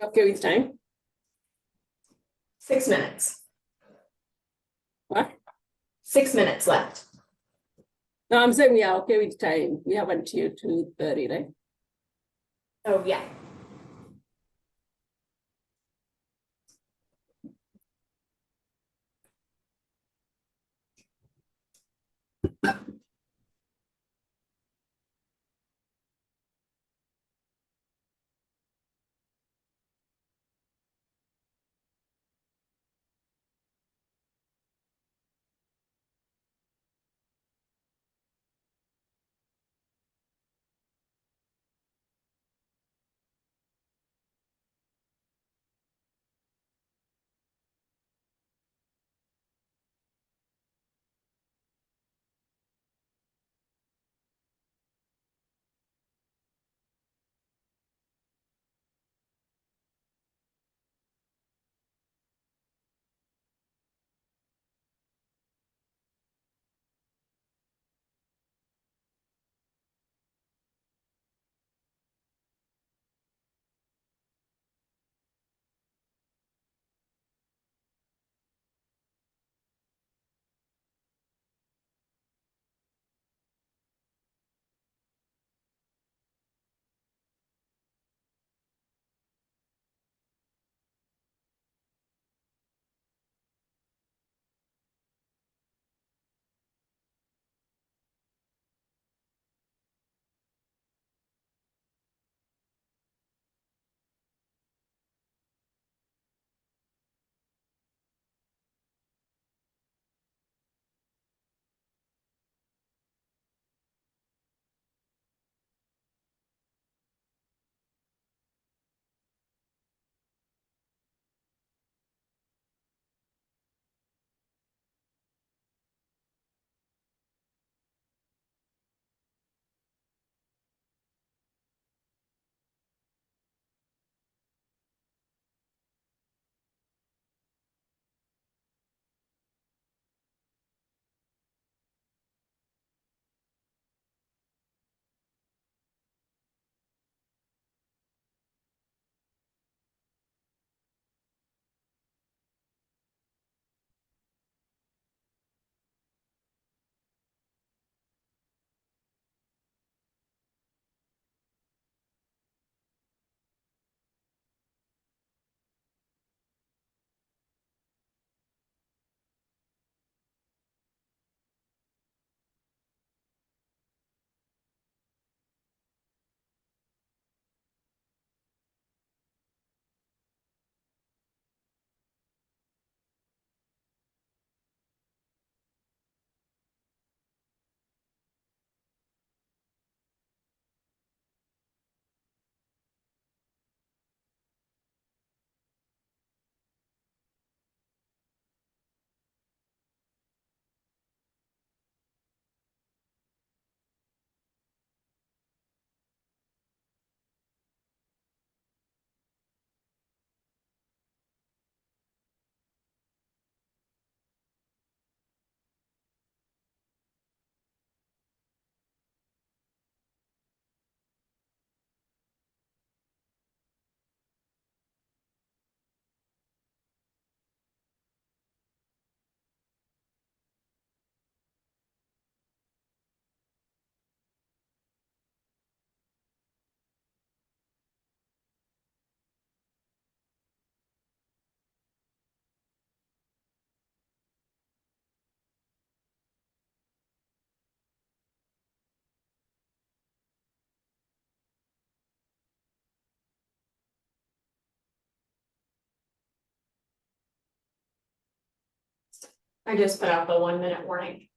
Okay with time?
6 minutes.
What?
6 minutes left.
No, I'm saying we are okay with time. We have until 2:30, right?
Oh, yeah. I just put out the 1 minute warning.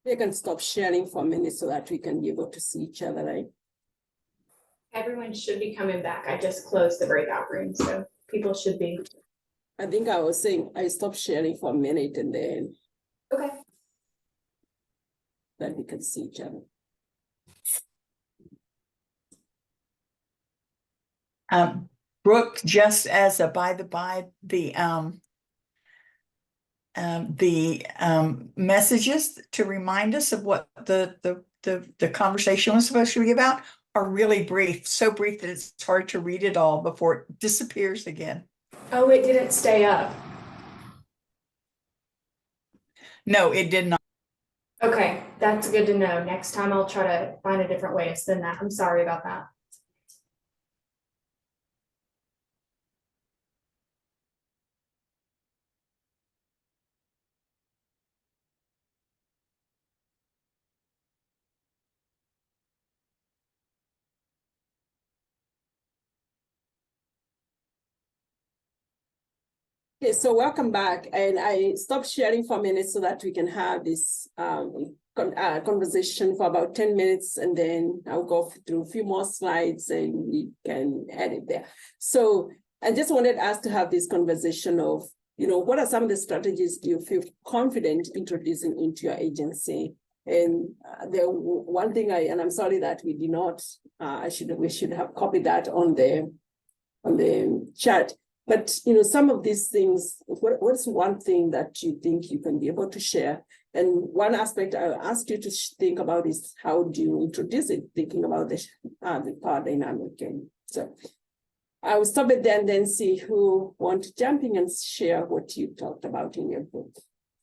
You can stop sharing for a minute so that we can be able to see each other, right?
Everyone should be coming back. I just closed the breakout room, so people should be.
I think I was saying I stopped sharing for a minute and then
Okay.
that we can see each other.
Brooke, just as a by the by, the messages to remind us of what the conversation was supposed to be about are really brief, so brief that it's hard to read it all before it disappears again.
Oh, it didn't stay up.
No, it did not.
Okay, that's good to know. Next time I'll try to find a different way to send that. I'm sorry about that.
Okay, so welcome back. And I stopped sharing for a minute so that we can have this conversation for about 10 minutes, and then I'll go through a few more slides and we can edit there. So I just wanted us to have this conversation of, what are some of the strategies do you feel confident introducing into your agency? And the one thing and I'm sorry that we did not, we should have copied that on the chat. But some of these things, what's one thing that you think you can be able to share? And one aspect I asked you to think about is how do you introduce it, thinking about the power dynamic. And so I will stop it there and then see who want to jump in and share what you talked about in your book.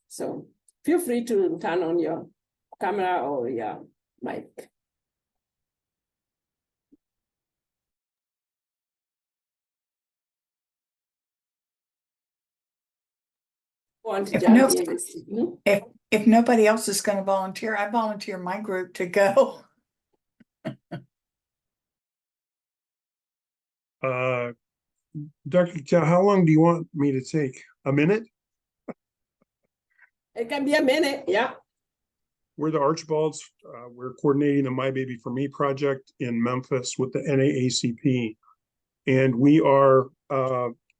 So feel free to turn on your camera or your mic. Want to jump in?
If nobody else is going to volunteer, I volunteer my group to go.
Dr. Gitau, how long do you want me to take? A minute?
It can be a minute, yeah.
We're the Archbalds. We're coordinating the My Baby for Me project in Memphis with the NAACP. And we are,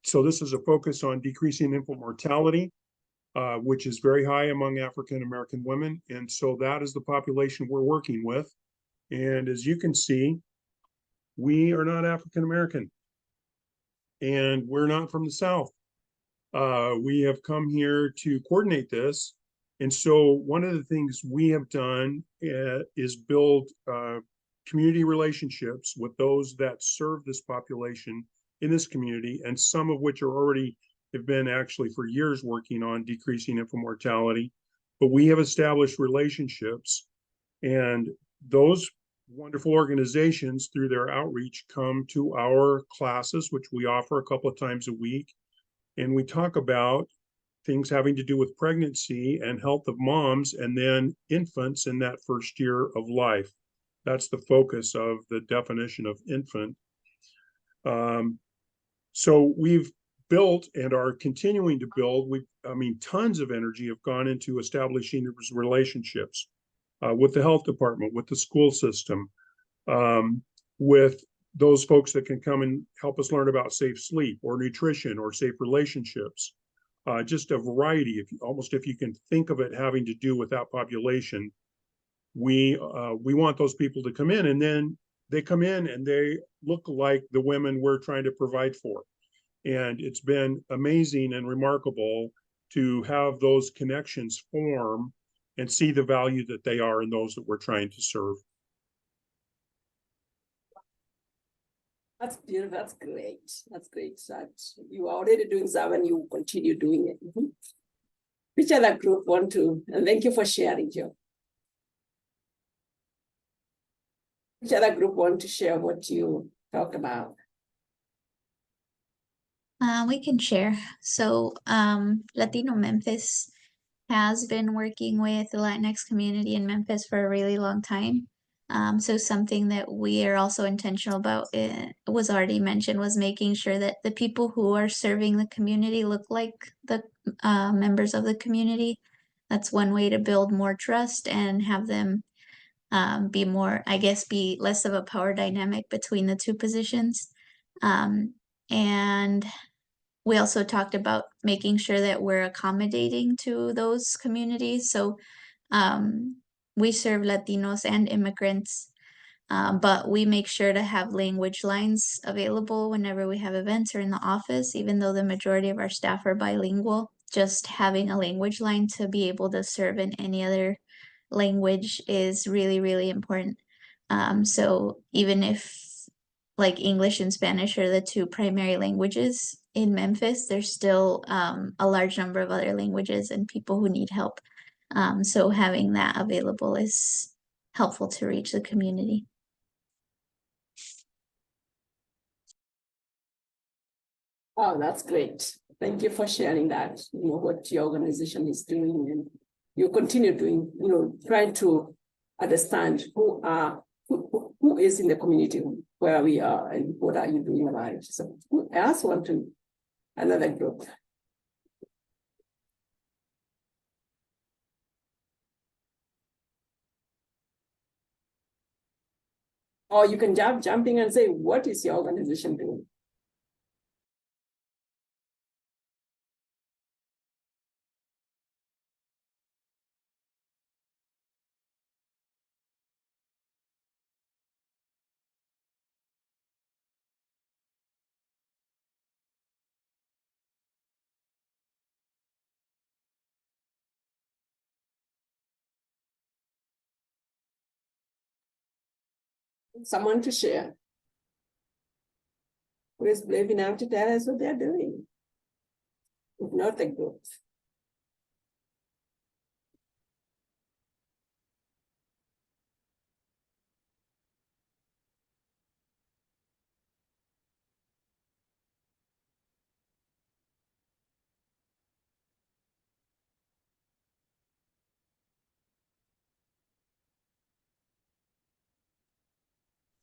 so this is a focus on decreasing infant mortality, which is very high among African-American women. And so that is the population we're working with. And as you can see, we are not African-American. And we're not from the South. We have come here to coordinate this. And so one of the things we have done is build community relationships with those that serve this population in this community, and some of which are already have been actually for years working on decreasing infant mortality. But we have established relationships, and those wonderful organizations through their outreach come to our classes, which we offer a couple of times a week. And we talk about things having to do with pregnancy and health of moms and then infants in that first year of life. That's the focus of the definition of infant. So we've built and are continuing to build. Tons of energy have gone into establishing these relationships with the health department, with the school system, with those folks that can come and help us learn about safe sleep or nutrition or safe relationships. Just a variety, if you can think of it having to do with that population. We want those people to come in, and then they come in and they look like the women we're trying to provide for. And it's been amazing and remarkable to have those connections form and see the value that they are in those that we're trying to serve.
That's beautiful. That's great. That's great. That you are already doing that and you continue doing it. Mm-hmm. Which other group want to? And thank you for sharing, Joe. Which other group want to share what you talk about?
We can share. So Latino Memphis has been working with the Latinx community in Memphis for a really long time. So something that we are also intentional about, it was already mentioned, was making sure that the people who are serving the community look like the members of the community. That's one way to build more trust and have them be more, I guess, be less of a power dynamic between the two positions. And we also talked about making sure that we're accommodating to those communities. So we serve Latinos and immigrants, but we make sure to have language lines available whenever we have events or in the office, even though the majority of our staff are bilingual. Just having a language line to be able to serve in any other language is really, really important. So even if like English and Spanish are the two primary languages in Memphis, there's still a large number of other languages and people who need help. So having that available is helpful to reach the community.
Oh, that's great. Thank you for sharing that, what your organization is doing, and you continue doing, trying to understand who is in the community, where we are, and what are you doing about it. So I also want to another group. Or you can jump in and say, what is your organization doing? Someone to share. Who is brave enough to tell us what they're doing? If not the group.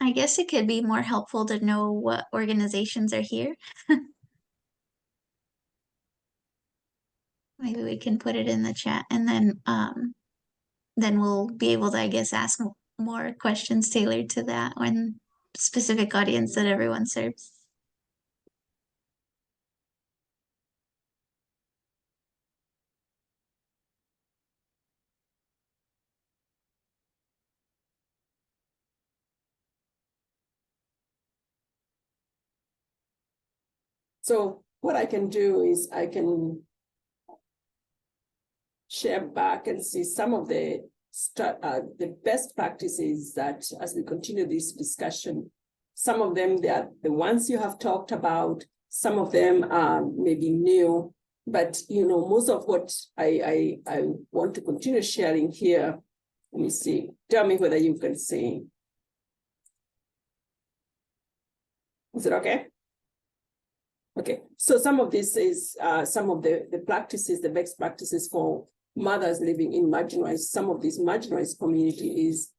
I guess it could be more helpful to know what organizations are here. Maybe we can put it in the chat, and then we'll be able to, I guess, ask more questions tailored to that when specific audience that everyone serves.
So what I can do is I can share back and see some of the best practices that, as we continue this discussion, some of them, they are the ones you have talked about, some of them are maybe new, but most of what I want to continue sharing here. Let me see, tell me whether you can see. Is it okay? Okay, so some of this is some of the practices, the best practices for mothers living in marginalized, some of these marginalized community is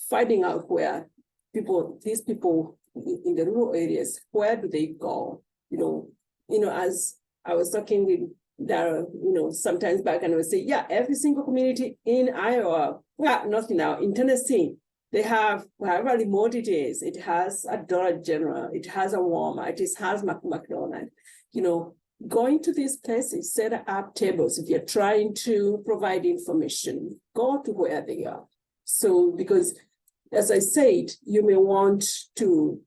finding out where these people in the rural areas, where do they go? As I was talking with Dara, sometimes back, and I would say, yeah, every single community in Iowa, well, not now, in Tennessee, they have, however remote it is, it has a Dollar General, it has a Walmart, it has McDonald's. Going to these places, set up tables. If you're trying to provide information, go to where they are. So, because as I said, you may want to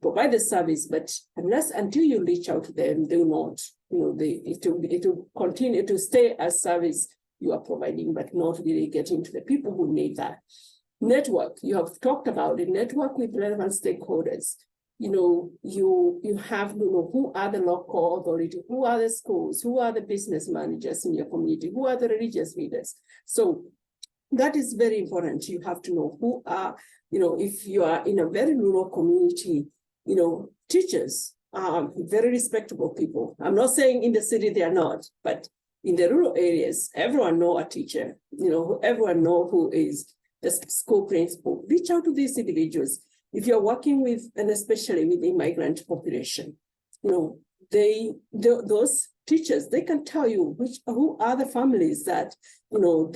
provide the service, but until you reach out to them, they will not, it will continue to stay as service you are providing, but not really getting to the people who need that. Network, you have talked about it, network with relevant stakeholders. You have to know who are the local authority, who are the schools, who are the business managers in your community, who are the religious leaders. So that is very important. You have to know who are, if you are in a very rural community, teachers are very respectable people. I'm not saying in the city they are not, but in the rural areas, everyone know a teacher, everyone know who is the school principal. Reach out to these individuals. If you're working with, and especially with the immigrant population, those teachers, they can tell you who are the families that, who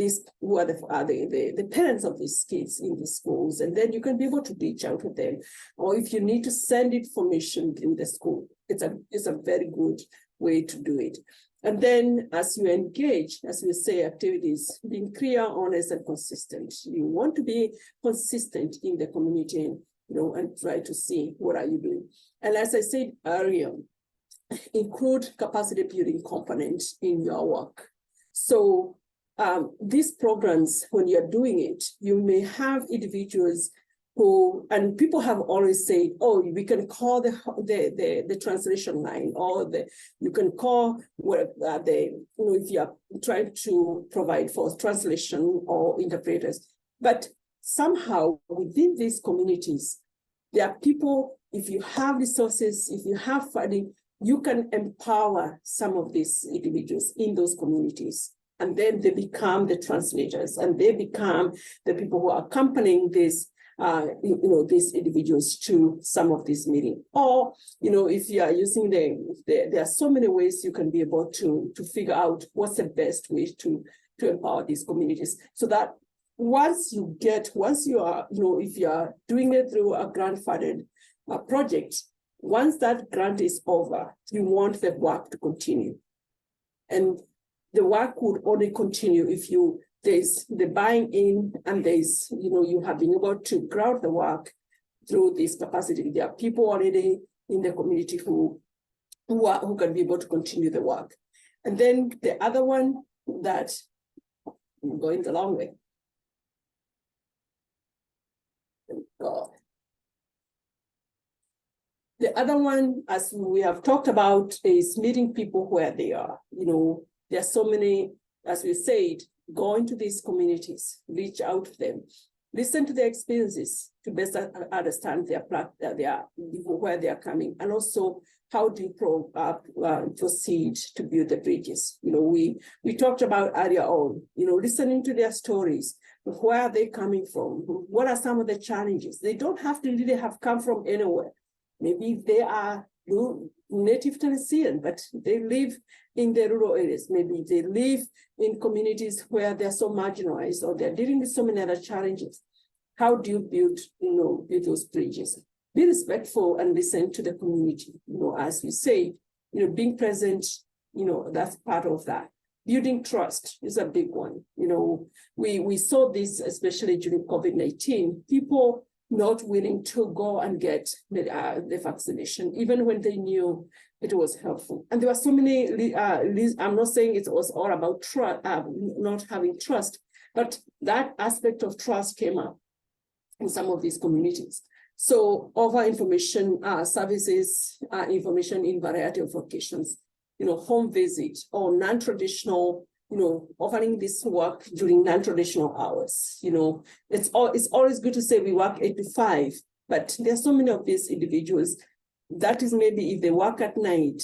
are the parents of these kids in the schools, and then you can be able to reach out to them. Or if you need to send information in the school, it's a very good way to do it. And then as you engage, as we say, activities, being clear, honest, and consistent. You want to be consistent in the community, and try to see what are you doing. And as I said earlier, include capacity building component in your work. So these programs, when you're doing it, you may have individuals who, and people have always said, oh, we can call the translation line, or you can call if you are trying to provide for translation or interpreters. But somehow within these communities, there are people, if you have resources, if you have funding, you can empower some of these individuals in those communities. And then they become the translators, and they become the people who are accompanying these individuals to some of these meetings. Or, if you are using there are so many ways you can be able to figure out what's the best way to empower these communities. So that once you are, if you are doing it through a grant-funded project, once that grant is over, you want the work to continue. And the work would only continue if there's the buying in, and there's, you have been able to ground the work through this capacity. There are people already in the community who can be able to continue the work. And then the other one that I'm going the long way. God. The other one, as we have talked about, is meeting people where they are. There are so many, as we said, go into these communities, reach out to them, listen to their experiences to best understand where they are coming, and also how do you proceed to build the bridges. We talked about earlier on, listening to their stories. Where are they coming from? What are some of the challenges? They don't have to really have come from anywhere. Maybe they are native Tennessean, but they live in the rural areas. Maybe they live in communities where they're so marginalized, or they're dealing with so many other challenges. How do you build those bridges? Be respectful and listen to the community. As we say, being present, that's part of that. Building trust is a big one. We saw this, especially during COVID-19, people not willing to go and get the vaccination, even when they knew it was helpful. And there were so many, I'm not saying it was all about not having trust, but that aspect of trust came up in some of these communities. So over information services, information in variety of locations, home visit or non-traditional, offering this work during non-traditional hours. It's always good to say we work 8 to 5, but there are so many of these individuals that is maybe if they work at night,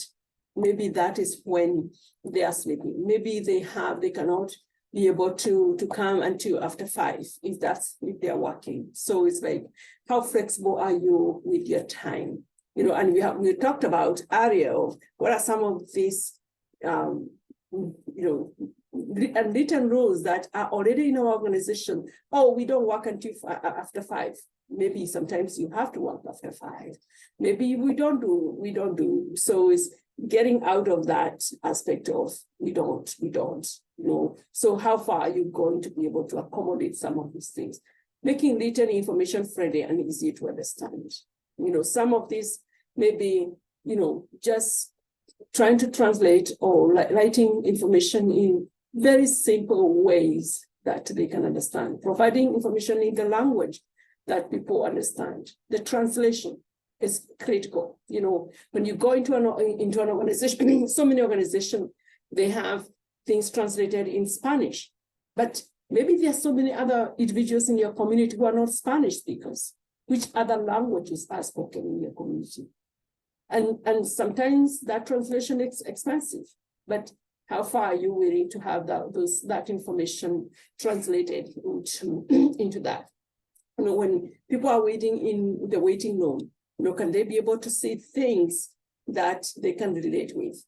maybe that is when they are sleeping. Maybe they cannot be able to come until after 5 if they are working. So it's like, how flexible are you with your time? And we talked about earlier of what are some of these written rules that are already in our organization. Oh, we don't work until after 5. Maybe sometimes you have to work after 5. Maybe we don't do. So it's getting out of that aspect of we don't. So how far are you going to be able to accommodate some of these things? Making written information friendly and easy to understand. Some of these maybe, just trying to translate or writing information in very simple ways that they can understand, providing information in the language that people understand. The translation is critical. When you go into an organization, so many organizations, they have things translated in Spanish, but maybe there are so many other individuals in your community who are not Spanish speakers. Which other languages are spoken in your community? And sometimes that translation is expensive, but how far are you willing to have that information translated into that? When people are waiting in the waiting room, can they be able to see things that they can relate with.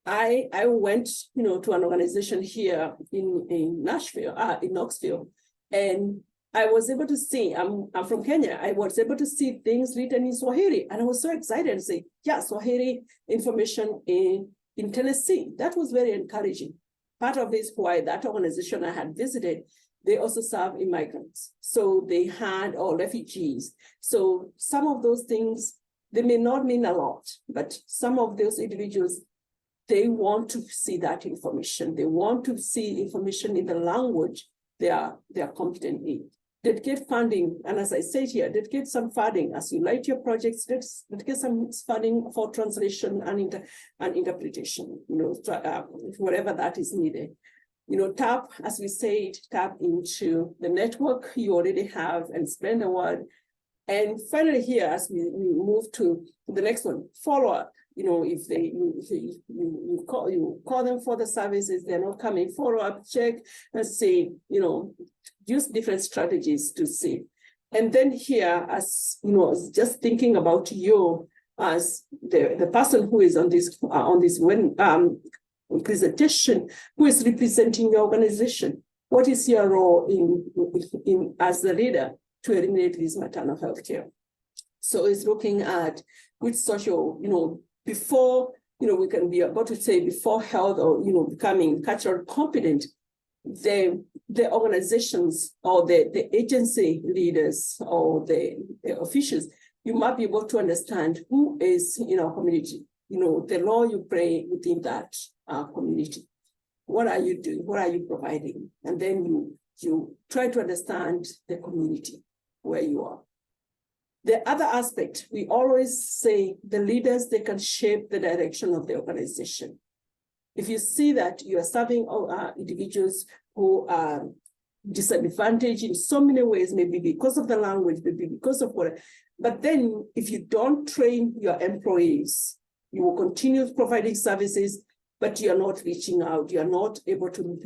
I went, to an organization here in Nashville, in Knoxville, and I was able to see, I'm from Kenya, I was able to see things written in Swahili, and I was so excited to say, yeah, Swahili information in Tennessee. That was very encouraging. Part of this why that organization I had visited, they also serve immigrants. So they had, or refugees. So some of those things, they may not mean a lot, but some of those individuals, they want to see that information. They want to see information in the language they are competent in. Dedicate funding, and as I said here, dedicate some funding as you write your projects. Dedicate some funding for translation and interpretation. Whatever that is needed. Tap, as we said, tap into the network you already have and spread the word. And finally, here, as we move to the next one, follow up. If you call them for the services, they're not coming, follow up, check and see, use different strategies to see. And then here, as just thinking about you as the person who is on this presentation, who is representing your organization. What is your role in as the leader to eliminate this maternal health care? So it's looking at which social, before, we can be about to say before health or, becoming cultural competent, the organizations or the agency leaders or the officials, you might be able to understand who is in our community, the role you play within that community. What are you doing? What are you providing? And then you try to understand the community where you are. The other aspect, we always say the leaders, they can shape the direction of the organization. If you see that you are serving individuals who are disadvantaged in so many ways, maybe because of the language, maybe because of what, but then if you don't train your employees, you will continue providing services, but you're not reaching out, you're not able to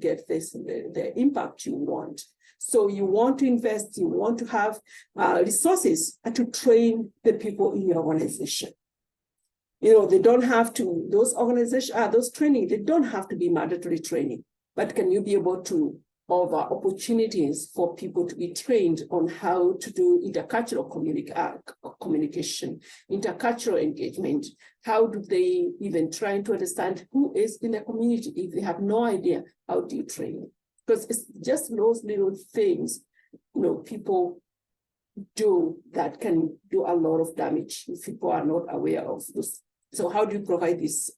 get the impact you want. So you want to invest, you want to have resources to train the people in your organization. They don't have to, those training, they don't have to be mandatory training, but can you be able to offer opportunities for people to be trained on how to do intercultural communication, intercultural engagement? How do they even try to understand who is in the community if they have no idea? How do you train? Because it's just those little things, people do that can do a lot of damage if people are not aware of this. So how do you provide this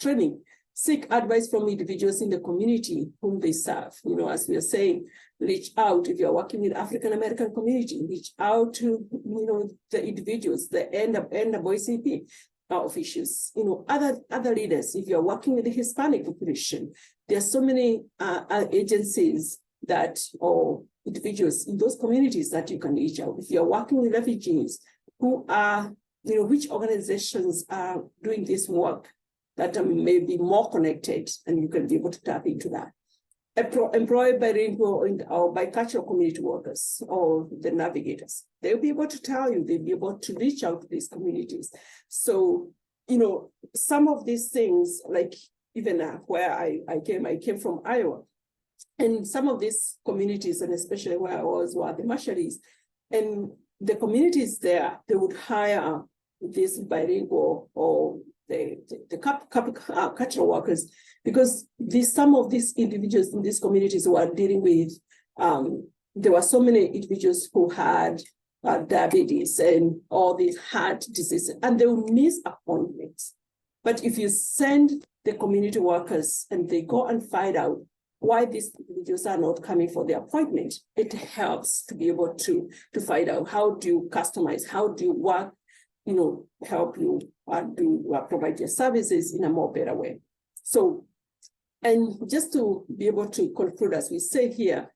training? Seek advice from individuals in the community whom they serve. As we are saying, reach out. If you're working with African American community, reach out to the individuals, the NAACP officials, other leaders. If you're working with the Hispanic population, there are so many agencies that or individuals in those communities that you can reach out. If you're working with refugees, who are, which organizations are doing this work that may be more connected, and you can be able to tap into that. Employ bilingual or bicultural community workers or the navigators. They'll be able to tell you, they'll be able to reach out to these communities. So, some of these things, like even where I came from Iowa, and some of these communities, and especially where I was, were the Marshallese, and the communities there, they would hire these bilingual or the cultural workers, because some of these individuals in these communities who are dealing with, there were so many individuals who had diabetes and all these heart diseases, and they will miss appointments. But if you send the community workers and they go and find out why these individuals are not coming for the appointment, it helps to be able to find out how do you customize, how do you work, help you provide your services in a more better way. So, and just to be able to conclude, as we say here,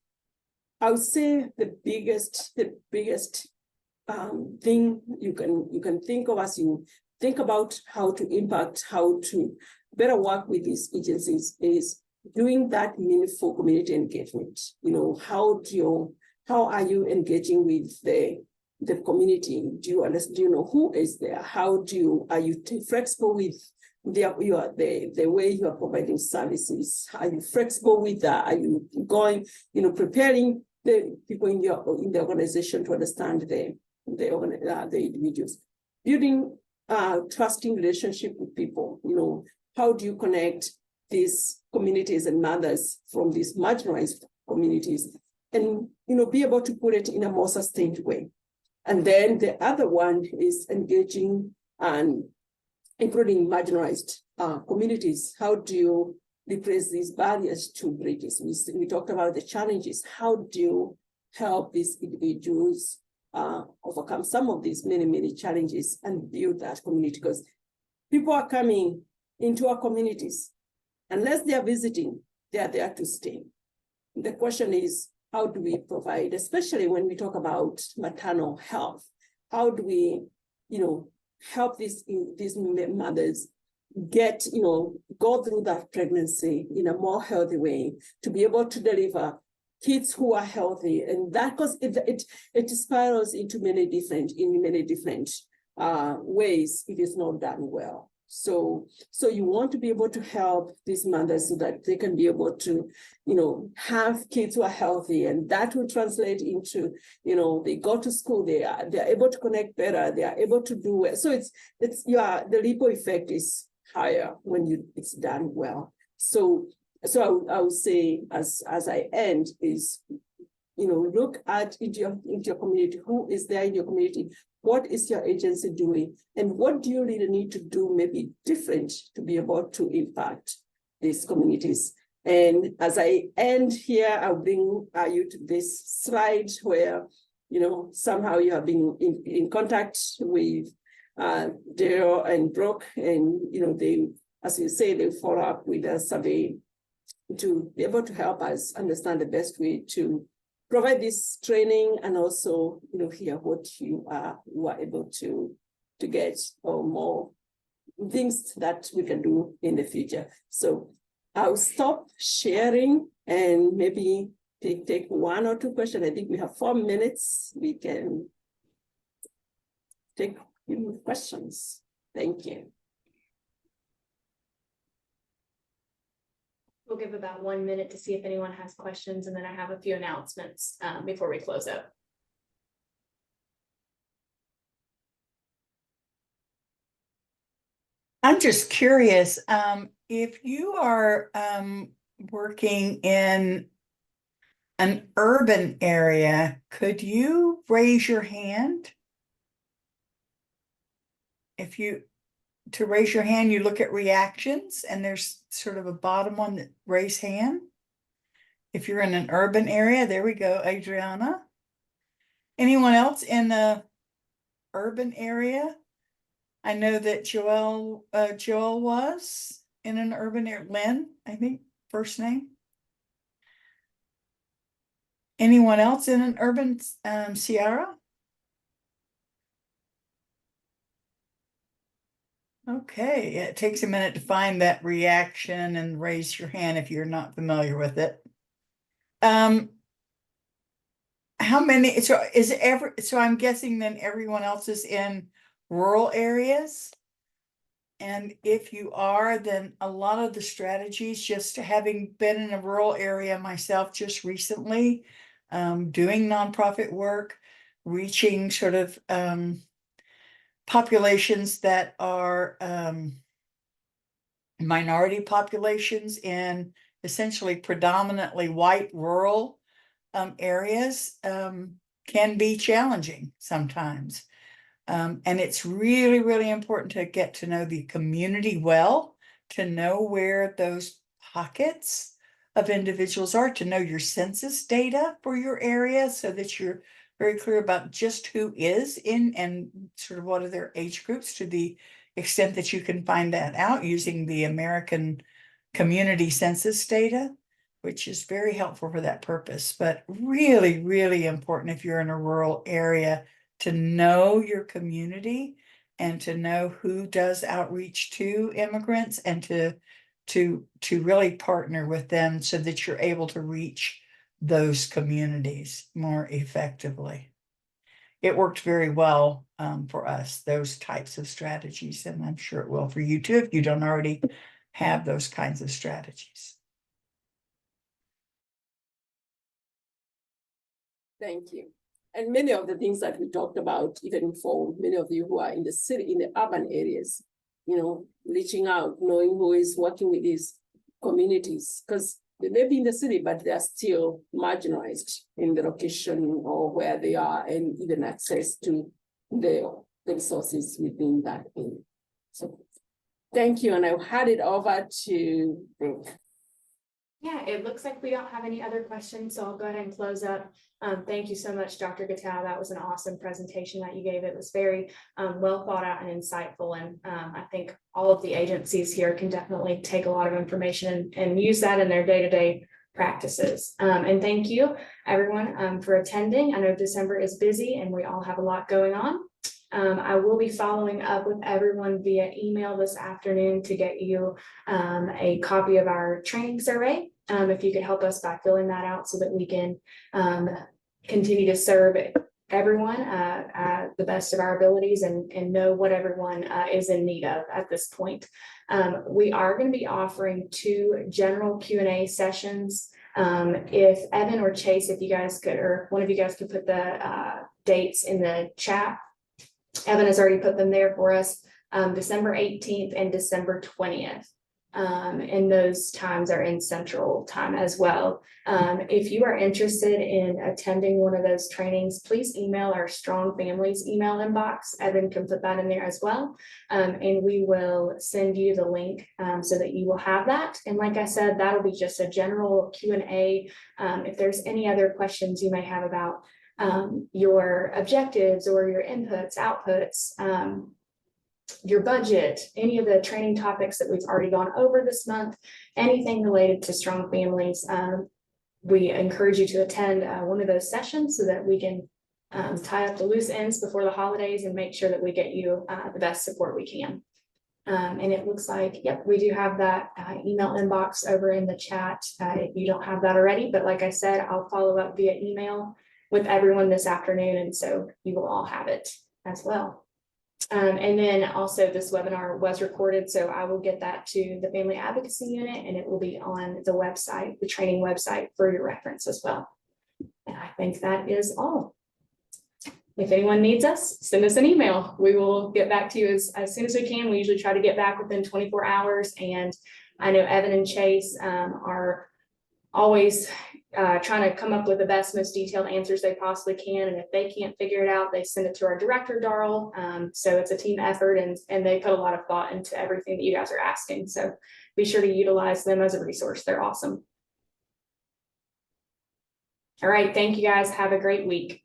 I would say the biggest thing you can think of as you think about how to impact, how to better work with these agencies is doing that meaningful community engagement. How are you engaging with the the community? Do you know who is there? Are you flexible with the way you are providing services? Are you flexible with that? Are you going, preparing the people in the organization to understand the individuals? Building trusting relationship with people. How do you connect these communities and mothers from these marginalized communities, and be able to put it in a more sustained way? And then the other one is engaging and including marginalized communities. How do you replace these barriers to bridges? We talked about the challenges. How do you help these individuals overcome some of these many challenges and build that community? Because people are coming into our communities. Unless they are visiting, they are there to stay. The question is, how do we provide, especially when we talk about maternal health, how do we, help these mothers get, go through that pregnancy in a more healthy way, to be able to deliver kids who are healthy? And that, because it spirals into many different ways if it's not done well. So you want to be able to help these mothers so that they can be able to, have kids who are healthy, and that will translate into, they go to school, they're able to connect better, they are able to do well. So the ripple effect is higher when it's done well. So I would say, as I end, is, look at into your community. Who is there in your community? What is your agency doing? And what do you really need to do maybe different to be able to impact these communities? And as I end here, I'll bring you to this slide where, somehow you have been in contact with Daryl and Brooke, and, they, as you say, they follow up with a survey to be able to help us understand the best way to provide this training, and also, hear what you are able to get, or more things that we can do in the future. So I'll stop sharing and maybe take one or two questions. I think we have 4 minutes. We can take questions. Thank you.
We'll give about 1 minute to see if anyone has questions, and then I have a few announcements before we close up.
I'm just curious, if you are working in an urban area, could you raise your hand? To raise your hand, you look at reactions, and there's sort of a bottom one that raise hand. If you're in an urban area, there we go, Adriana. Anyone else in the urban area? I know that Joel was in an urban area. Lynn, I think, first name. Anyone else in an urban, Sierra? Okay, it takes a minute to find that reaction and raise your hand if you're not familiar with it. How many, so I'm guessing then everyone else is in rural areas? And if you are, then a lot of the strategies, just having been in a rural area myself just recently, doing nonprofit work, reaching sort of populations that are minority populations in essentially predominantly white rural areas can be challenging sometimes. And it's really, really important to get to know the community well, to know where those pockets of individuals are, to know your census data for your area so that you're very clear about just who is in and sort of what are their age groups, to the extent that you can find that out using the American Community Census data, which is very helpful for that purpose. But really, really important if you're in a rural area to know your community and to know who does outreach to immigrants, and to really partner with them so that you're able to reach those communities more effectively. it worked very well for us, those types of strategies, and I'm sure it will for you too, if you don't already have those kinds of strategies.
Thank you. And many of the things that we talked about, even for many of you who are in the city, in the urban areas, you know, reaching out, knowing who is working with these communities, because they may be in the city, but they are still marginalized in the location or where they are, and even access to the resources within that area. So thank you, and I'll hand it over to Brooke.
Yeah, it looks like we don't have any other questions, so I'll go ahead and close up. Thank you so much, Dr. Gitau. That was an awesome presentation that you gave. It was very well thought out and insightful. And I think all of the agencies here can definitely take a lot of information and use that in their day-to-day practices. And thank you, everyone, for attending. I know December is busy and we all have a lot going on. I will be following up with everyone via email this afternoon to get you a copy of our training survey. If you could help us by filling that out so that we can continue to serve everyone at the best of our abilities and know what everyone is in need of at this point. We are going to be offering 2 general Q&A sessions. If Evan or Chase, if you guys could, or one of you guys could put the dates in the chat. Evan has already put them there for us, December 18th and December 20th. And those times are in Central Time as well. If you are interested in attending one of those trainings, please email our Strong Families email inbox. Evan can put that in there as well. And we will send you the link so that you will have that. And like I said, that'll be just a general Q&A. If there's any other questions you may have about your objectives or your inputs, outputs, your budget, any of the training topics that we've already gone over this month, anything related to Strong Families, we encourage you to attend one of those sessions so that we can tie up the loose ends before the holidays and make sure that we get you the best support we can. And it looks like, yep, we do have that email inbox over in the chat if you don't have that already. But like I said, I'll follow up via email with everyone this afternoon, and so you will all have it as well. And then also this webinar was recorded, so I will get that to the Family Advocacy Unit and it will be on the website, the training website, for your reference as well. And I think that is all. If anyone needs us, send us an email. We will get back to you as soon as we can. We usually try to get back within 24 hours. And I know Evan and Chase are always trying to come up with the best, most detailed answers they possibly can. And if they can't figure it out, they send it to our director, Darl. So it's a team effort, and they put a lot of thought into everything that you guys are asking. So be sure to utilize them as a resource. They're awesome. All right. Thank you guys. Have a great week.